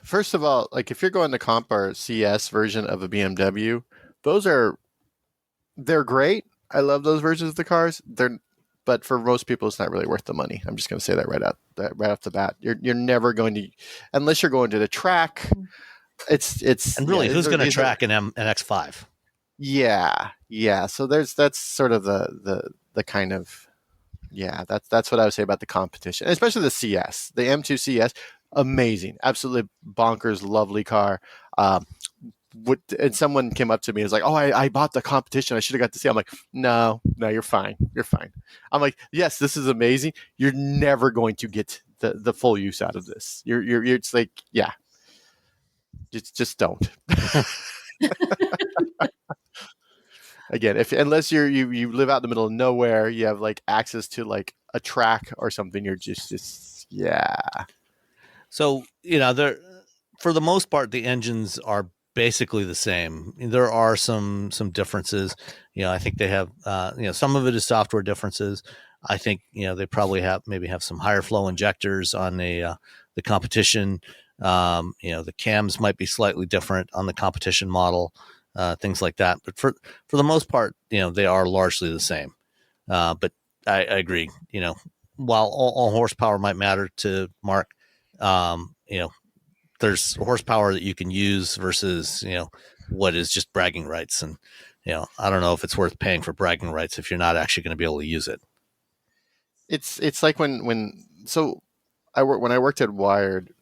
First of all, like if you're going to comp or CS version of a BMW, they're great. I love those versions of the cars. But for most people, it's not really worth the money. I'm just going to say that right off the bat. You're never going to, unless you're going to the track. It's and really, who's going to track an X5? Yeah. So that's sort of the kind of that's what I would say about the competition, especially the CS, the M2 CS. Amazing, absolutely bonkers, lovely car. And someone came up to me and was like, "Oh, I bought the competition. I should have got to see." I'm like, "No, you're fine. You're fine." I'm like, "Yes, this is amazing. You're never going to get the full use out of this. You're it's like, yeah, just don't." Again, unless you live out in the middle of nowhere, you have like access to like a track or something. You're just yeah. So for the most part, the engines are basically the same. There are some differences. I think they have some of it is software differences. I think they probably have some higher flow injectors on the competition. The cams might be slightly different on the competition model, things like that. But for the most part, they are largely the same. But I agree. While all horsepower might matter to Mark, there's horsepower that you can use versus, what is just bragging rights. And, I don't know if it's worth paying for bragging rights if you're not actually going to be able to use it. It's like when I worked at Wired,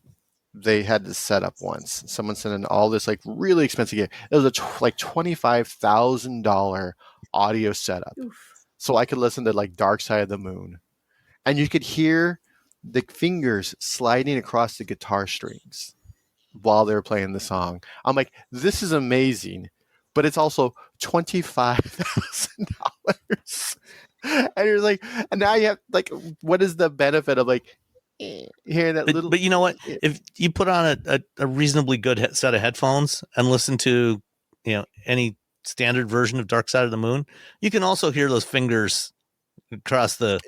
they had this set up once. Someone sent in all this like really expensive gear. It was like $25,000 audio setup. Oof. So I could listen to like Dark Side of the Moon, and you could hear the fingers sliding across the guitar strings while they were playing the song. I'm like, this is amazing, but it's also $25,000. And you're like, and now you have like, what is the benefit of like hearing that little? But you know what? If you put on a reasonably good set of headphones and listen to, any standard version of Dark Side of the Moon, you can also hear those fingers across the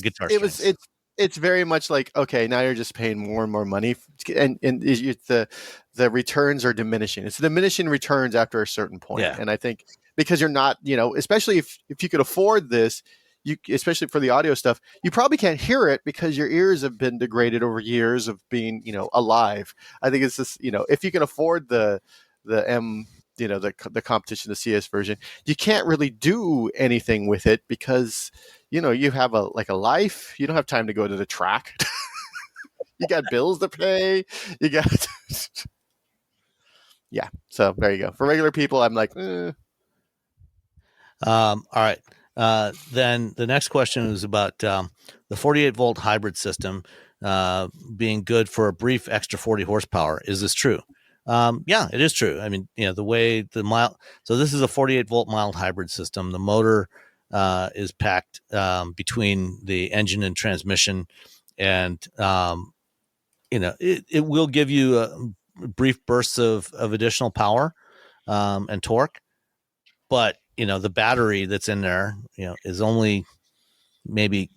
guitar strings. It's very much like, okay, now you're just paying more and more money, and the returns are diminishing. It's diminishing returns after a certain point. Yeah. And I think because you're not, especially if you could afford this, especially for the audio stuff, you probably can't hear it because your ears have been degraded over years of being, alive. I think it's just, if you can afford the competition, the CS version, you can't really do anything with it because you have a life. You don't have time to go to the track. You got bills to pay. You got yeah. So there you go. For regular people, I'm like, All right. Then the next question is about the 48 volt hybrid system being good for a brief extra 40 horsepower. Is this true? Yeah, it is true. I mean, the way so this is a 48 volt mild hybrid system. The motor is packed between the engine and transmission, and it will give you a brief bursts of additional power and torque, but the battery that's in there is only maybe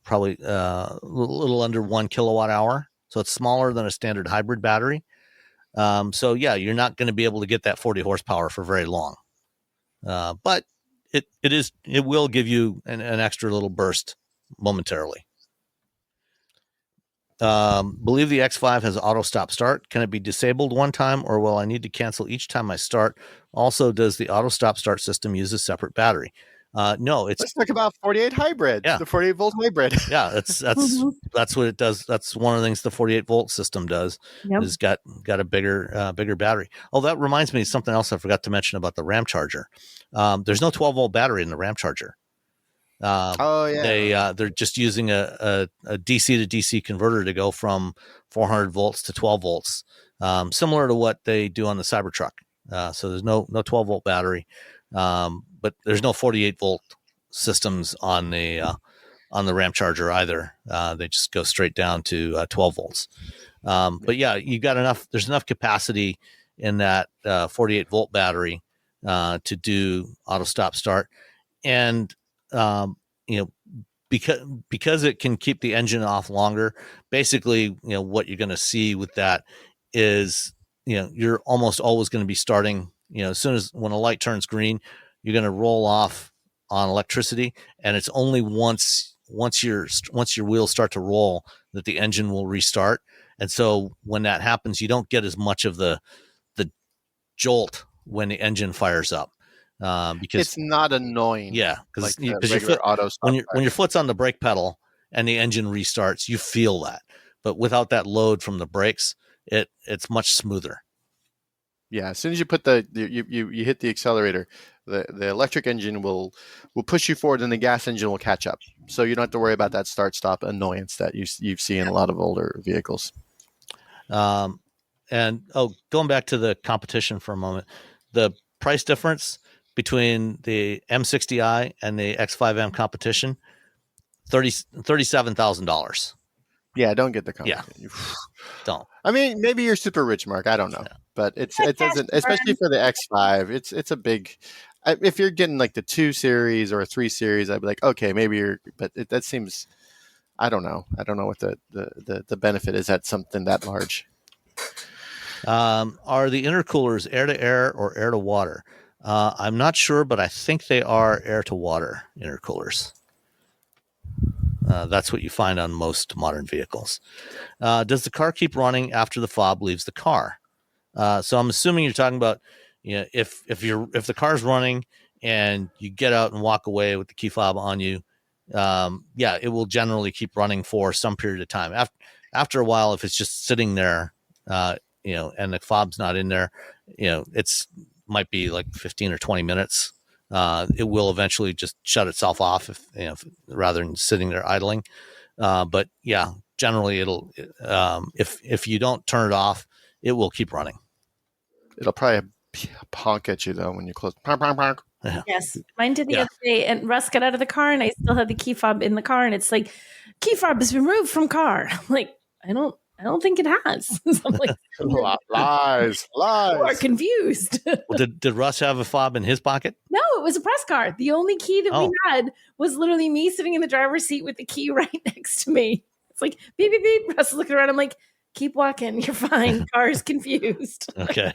probably a little under 1 kilowatt hour, so it's smaller than a standard hybrid battery. So yeah, you're not going to be able to get that 40 horsepower for very long, but it will give you an extra little burst momentarily. Believe the X5 has auto stop start. Can it be disabled one time, or will I need to cancel each time I start? Also, does the auto stop start system use a separate battery? No, let's talk about 48 hybrid. Yeah. The 48 volt hybrid. Yeah, that's what it does. That's one of the things the 48 volt system does. Yep. Is got a bigger battery. Oh, that reminds me of something else I forgot to mention about the RAM charger. There's no 12 volt battery in the RAM charger. They're just using a DC to DC converter to go from 400 volts to 12 volts, similar to what they do on the Cybertruck. So there's no 12 volt battery, but but there's no 48 volt systems on the Ramcharger either. They just go straight down to 12 volts. But yeah, you got enough. There's enough capacity in that 48 volt battery to do auto stop start, and because it can keep the engine off longer. Basically, what you're going to see with that is you're almost always going to be starting. As soon as when a light turns green, you're going to roll off on electricity, and it's only once your wheels start to roll that the engine will restart. And so when that happens, you don't get as much of the jolt when the engine fires up, because it's not annoying. Yeah, because like your foot, when your foot's on the brake pedal and the engine restarts, you feel that. But without that load from the brakes, it's much smoother. Yeah, as soon as you put you hit the accelerator, the electric engine will push you forward, and the gas engine will catch up. So you don't have to worry about that start stop annoyance that you see in a lot of older vehicles. And going back to the competition for a moment, the price difference between the M60i and the X5M competition, $37,000. Yeah, don't get the competition. Yeah, don't. I mean, maybe you're super rich, Mark. I don't know, but it doesn't. Especially for the X5, it's a big. If you're getting like the 2 series or a 3 series, I'd be like, okay, maybe you're. But that seems. I don't know. I don't know what the benefit is at something that large. Are the intercoolers air to air or air to water? I'm not sure, but I think they are air to water intercoolers. That's what you find on most modern vehicles. Does the car keep running after the fob leaves the car? So I'm assuming you're talking about, if the car's running and you get out and walk away with the key fob on you, it will generally keep running for some period of time. After a while, if it's just sitting there, and the fob's not in there, it's might be like 15 or 20 minutes. It will eventually just shut itself off if rather than sitting there idling. But yeah, generally it'll, if you don't turn it off, it will keep running. It'll probably honk at you though when you close. Honk, honk, honk. Yeah. Yes, mine did the other day, and Russ got out of the car, and I still had the key fob in the car, and it's like, key fob is removed from car. I'm like, I don't think it has. So I'm like, lies. You are confused. Well, did Russ have a fob in his pocket? No, it was a press car. The only key that we had was literally me sitting in the driver's seat with the key right next to me. It's like, beep, beep, beep. Russ is looking around. I'm like, keep walking. You're fine. Car's confused. Okay.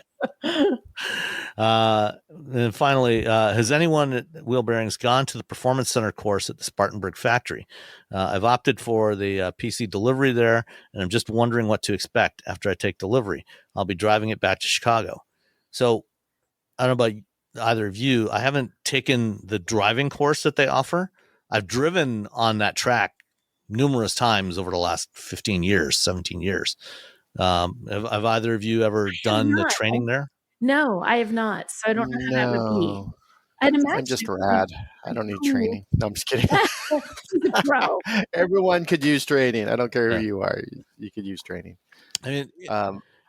And finally, has anyone at Wheel Bearings gone to the Performance Center course at the Spartanburg factory? I've opted for the PC delivery there, and I'm just wondering what to expect after I take delivery. I'll be driving it back to Chicago. So I don't know about either of you. I haven't taken the driving course that they offer. I've driven on that track numerous times over the last 15 years, 17 years. Have either of you ever done the training there? No, I have not. So I don't know how that would be. I'd imagine. I'm just rad. I don't need training. No, I'm just kidding. Bro. Everyone could use training. I don't care who you are. You could use training. I mean,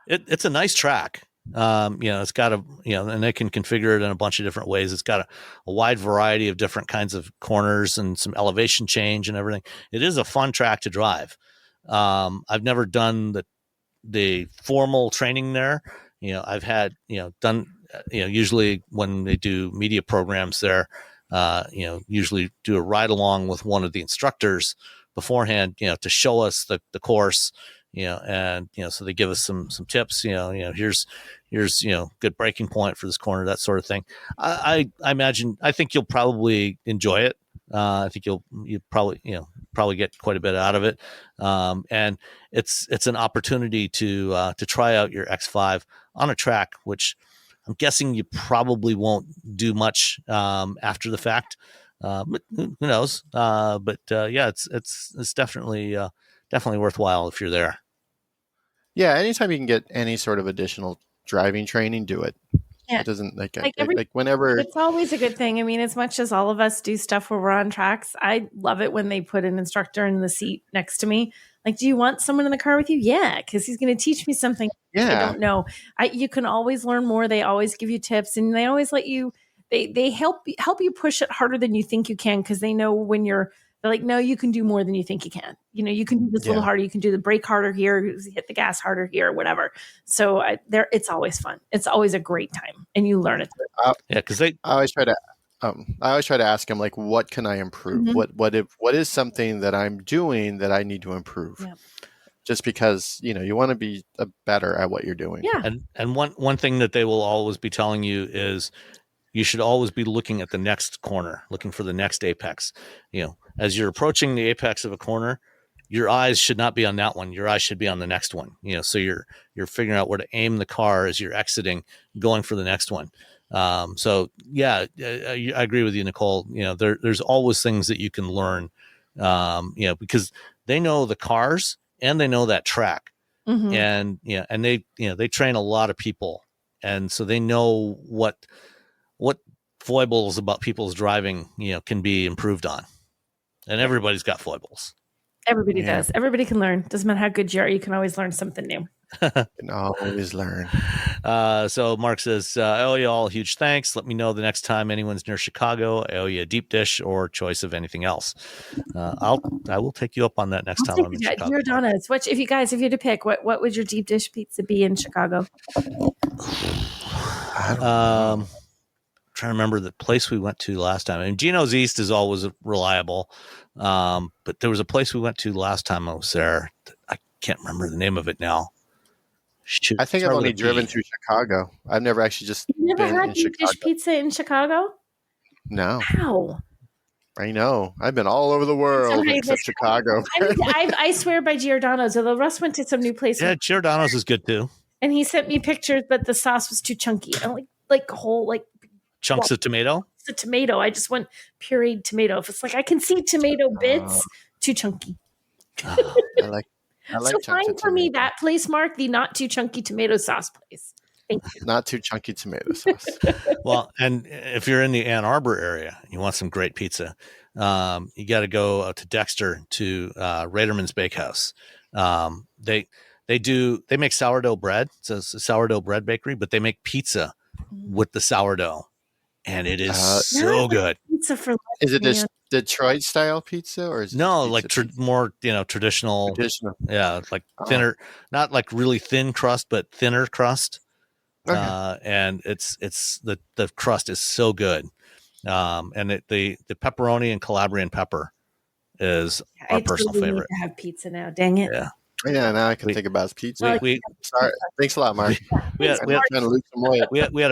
it's a nice track. It's got and they can configure it in a bunch of different ways. It's got a wide variety of different kinds of corners and some elevation change and everything. It is a fun track to drive. I've never done the formal training there. I've had, done, usually when they do media programs there, usually do a ride along with one of the instructors beforehand, to show us the course, and, so they give us some tips, here's, good braking point for this corner, that sort of thing. I imagine, I think you'll probably enjoy it. I think you probably get quite a bit out of it. And it's an opportunity to try out your X5 on a track, which I'm guessing you probably won't do much after the fact. But who knows? It's definitely worthwhile if you're there. Yeah, anytime you can get any sort of additional driving training, do it. Yeah. It doesn't like whenever. It's always a good thing. I mean, as much as all of us do stuff where we're on tracks, I love it when they put an instructor in the seat next to me. Like, do you want someone in the car with you? Yeah, because he's going to teach me something I don't know. You can always learn more. They always give you tips, and they always let you. they help you push it harder than you think you can, because they know when they're like, no, you can do more than you think you can. You can do this a little harder. You can do the brake harder here, hit the gas harder here, whatever. So it's always fun. It's always a great time, and you learn it. Because I always try to ask them, like, what can I improve? Mm-hmm. What is something that I'm doing that I need to improve? Yeah. Just because you want to be better at what you're doing. Yeah. And one thing that they will always be telling you is you should always be looking at the next corner, looking for the next apex. As you're approaching the apex of a corner, your eyes should not be on that one. Your eyes should be on the next one. So you're figuring out where to aim the car as you're exiting, going for the next one. So yeah, I agree with you, Nicole. There's always things that you can learn, because they know the cars and they know that track. Mm-hmm. And they train a lot of people, and so they know what foibles about people's driving can be improved on, and everybody's got foibles. Everybody does. Everybody can learn. Doesn't matter how good you are, you can always learn something new. You can always learn. So Mark says, I owe you all a huge thanks. Let me know the next time anyone's near Chicago. I owe you a deep dish or choice of anything else. I will take you up on that next time I'm in Chicago. Giordano's. If you had to pick, what would your deep dish pizza be in Chicago? Trying to remember the place we went to last time. I mean, Gino's East is always reliable. But there was a place we went to last time I was there. I can't remember the name of it now. Shoot, I think I've only driven through Chicago. I've never actually You've never had deep dish pizza in Chicago? No. Wow. I know. I've been all over the world except Chicago. I swear by Giordano's, although Russ went to some new place. Yeah, Giordano's is good too. And he sent me pictures, but the sauce was too chunky. I'm like whole chunks of tomato. It's a tomato. I just want pureed tomato. If it's I can see tomato bits, too chunky. I like so find for me that place, Mark, the not too chunky tomato sauce place. Thank you. Not too chunky tomato sauce. Well, and if you're in the Ann Arbor area, you want some great pizza. You got to go to Dexter to Raderman's Bakehouse. They make sourdough bread. It's a sourdough bread bakery, but they make pizza with the sourdough, and it is so good. Pizza for life, is it this Detroit style pizza, or is it more traditional? Yeah, thinner, not like really thin crust, but thinner crust. Okay. And it's the crust is so good. And the pepperoni and Calabrian pepper is our personal favorite. Need to have pizza now. Dang it. Yeah, now I can think about pizza. Sorry. Thanks a lot, Mark. We had a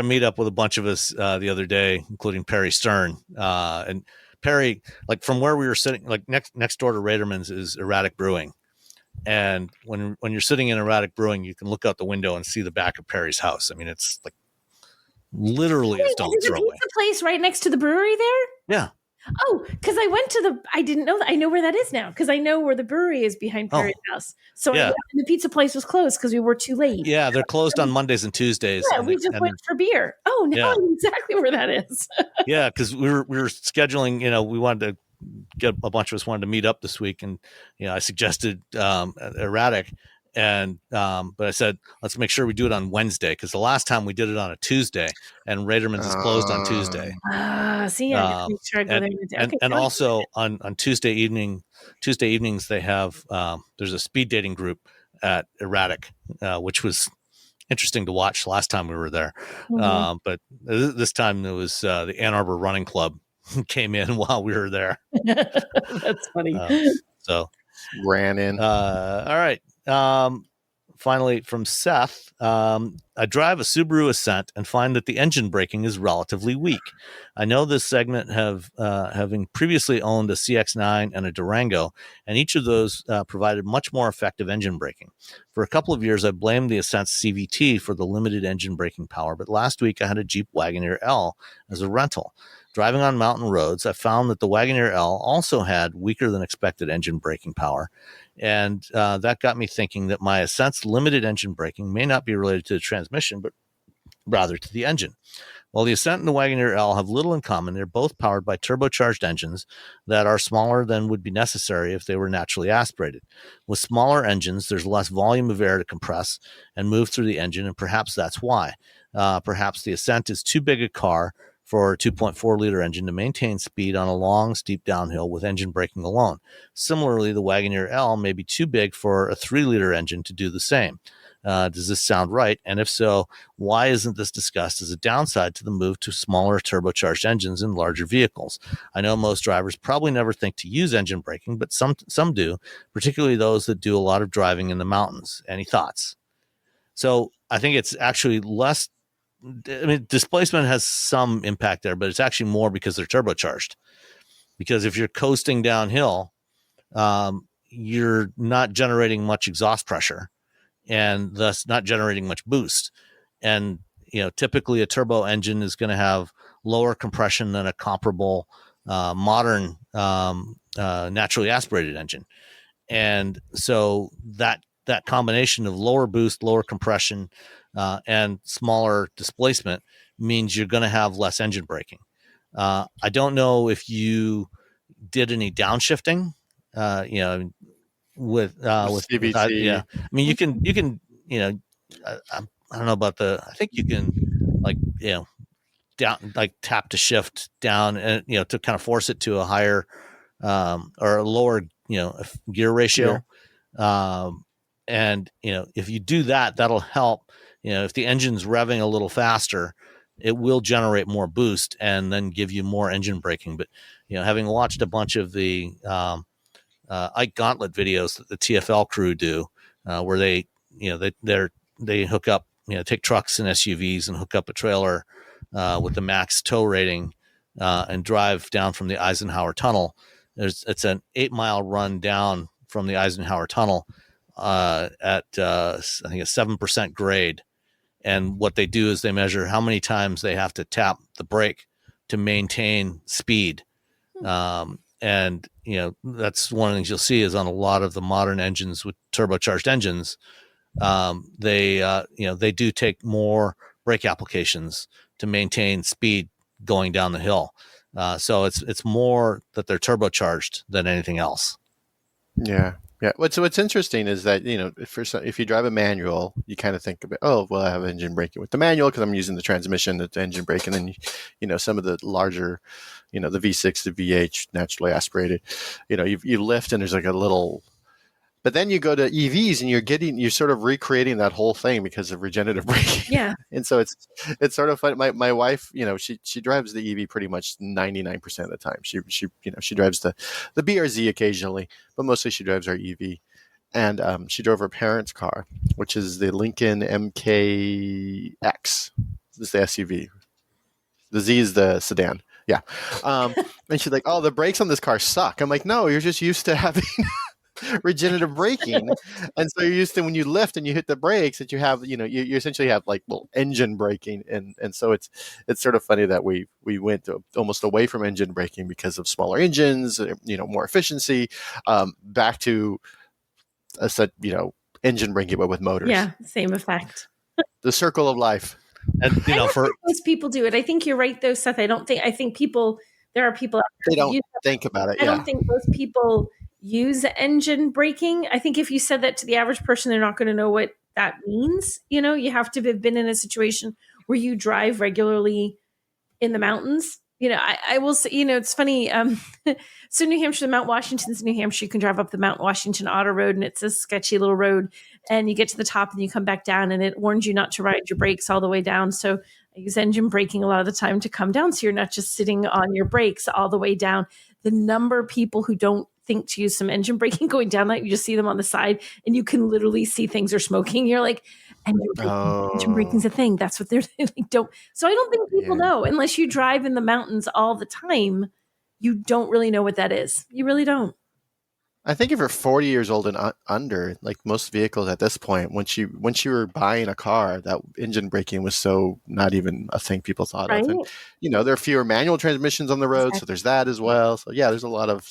meetup with a bunch of us the other day, including Perry Stern. And Perry, from where we were sitting, next door to Raderman's is Erratic Brewing. And when you're sitting in Erratic Brewing, you can look out the window and see the back of Perry's house. I mean, it's literally a stone's throw away. Is the place right next to the brewery there? Yeah. Oh, because I didn't know that. I know where that is now because I know where the brewery is behind Perry's house. So the pizza place was closed because we were too late. Yeah, they're closed on Mondays and Tuesdays. Yeah, we just went for beer. Oh, now I know exactly where that is. Yeah, because we were scheduling. We wanted to a bunch of us wanted to meet up this week, and I suggested Erratic. And but I said, let's make sure we do it on Wednesday because the last time we did it on a Tuesday, and Raderman's is closed on Tuesday. And also on Tuesday evenings they have there's a speed dating group at Erratic, which was interesting to watch last time we were there. Mm-hmm. But this time it was the Ann Arbor Running Club came in while we were there. That's funny. So ran in. All right. Finally, from Seth, I drive a Subaru Ascent and find that the engine braking is relatively weak. I know this segment having previously owned a CX-9 and a Durango, and each of those provided much more effective engine braking. For a couple of years, I blamed the Ascent's CVT for the limited engine braking power, but last week I had a Jeep Wagoneer L as a rental. Driving on mountain roads, I found that the Wagoneer L also had weaker than expected engine braking power. And that got me thinking that my Ascent's limited engine braking may not be related to the transmission, but rather to the engine. While the Ascent and the Wagoneer L have little in common, they're both powered by turbocharged engines that are smaller than would be necessary if they were naturally aspirated. With smaller engines, there's less volume of air to compress and move through the engine, and perhaps that's why. Perhaps the Ascent is too big a car for a 2.4 liter engine to maintain speed on a long, steep downhill with engine braking alone. Similarly, the Wagoneer L may be too big for a 3 liter engine to do the same. Does this sound right? And if so, why isn't this discussed as a downside to the move to smaller turbocharged engines in larger vehicles? I know most drivers probably never think to use engine braking, but some do, particularly those that do a lot of driving in the mountains. Any thoughts? So I think it's actually less. I mean, displacement has some impact there, but it's actually more because they're turbocharged. Because if you're coasting downhill, you're not generating much exhaust pressure, and thus not generating much boost. And typically a turbo engine is going to have lower compression than a comparable modern naturally aspirated engine. And so that combination of lower boost, lower compression, and smaller displacement means you're going to have less engine braking. I don't know if you did any downshifting, with CVT. yeah. I mean, you can, I don't know about I think you can down, like tap to shift down and, to kind of force it to a higher, or a lower, gear ratio. Yeah. And, if you do that, that'll help. If the engine's revving a little faster, it will generate more boost and then give you more engine braking. But, having watched a bunch of the Ike Gauntlet videos that the TFL crew do, where they hook up, take trucks and SUVs and hook up a trailer with the max tow rating and drive down from the Eisenhower Tunnel. It's an 8-mile run down from the Eisenhower Tunnel at I think a 7% grade. And what they do is they measure how many times they have to tap the brake to maintain speed. And, that's one of the things you'll see is on a lot of the modern engines with turbocharged engines, they do take more brake applications to maintain speed going down the hill. So it's more that they're turbocharged than anything else. Yeah. Yeah. What's interesting is that, if you drive a manual, you kind of think about, oh, well, I have engine braking with the manual because I'm using the transmission, the engine brake. And then, some of the larger, the V6, the V8 naturally aspirated, you lift and there's like a little, but then you go to EVs and you're sort of recreating that whole thing because of regenerative braking. Yeah. And so it's sort of fun. My wife, she drives the EV pretty much 99% of the time. She drives the BRZ occasionally, but mostly she drives our EV. And she drove her parents' car, which is the Lincoln MKX. This is the SUV. The Z is the sedan. Yeah. And she's like, oh, the brakes on this car suck. I'm like, no, you're just used to having regenerative braking, and so you're used to when you lift and you hit the brakes that you have, you essentially have engine braking, and so it's sort of funny that we went almost away from engine braking because of smaller engines, more efficiency, back to engine braking but with motors. Yeah, same effect. The circle of life. And I don't think most people do it. I think you're right though, Seth. I think there are people out there they don't think about it. I don't think most people use engine braking. I think if you said that to the average person, they're not going to know what that means. You have to have been in a situation where you drive regularly in the mountains. I will say, it's funny. So New Hampshire, the Mount Washington's New Hampshire, you can drive up the Mount Washington Auto Road, and it's a sketchy little road, and you get to the top and you come back down, and it warns you not to ride your brakes all the way down. So I use engine braking a lot of the time to come down, so you're not just sitting on your brakes all the way down. The number of people who don't think to use some engine braking going down that, you just see them on the side, and you can literally see things are smoking. You're like, engine braking's a thing. That's what they're don't. So I don't think people know unless you drive in the mountains all the time. You don't really know what that is. You really don't. I think if you're 40 years old and under, like most vehicles at this point, once you were buying a car, that engine braking was so not even a thing people thought of. And, there are fewer manual transmissions on the road, so there's that as well. So there's a lot of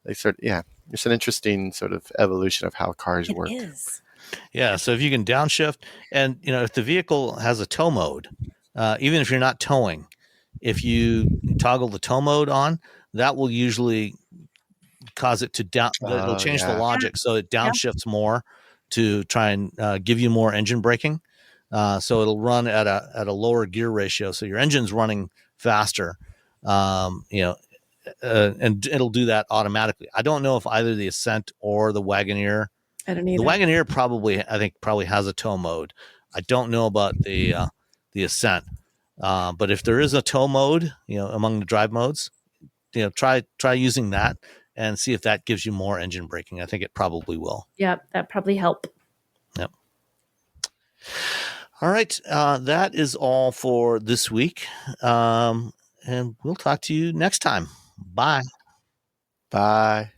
it's an interesting sort of evolution of how cars work. It is. Yeah. So if you can downshift, and if the vehicle has a tow mode, even if you're not towing, if you toggle the tow mode on, that will usually cause it to it'll change the logic, so it downshifts more to try and give you more engine braking. So it'll run at a lower gear ratio. So your engine's running faster. And it'll do that automatically. I don't know if either the Ascent or the Wagoneer. I don't The either. Wagoneer probably has a tow mode. I don't know about the Ascent, but if there is a tow mode, among the drive modes, try using that and see if that gives you more engine braking. I think it probably will. Yeah, that probably help. Yep. All right, that is all for this week, and we'll talk to you next time. Bye. Bye.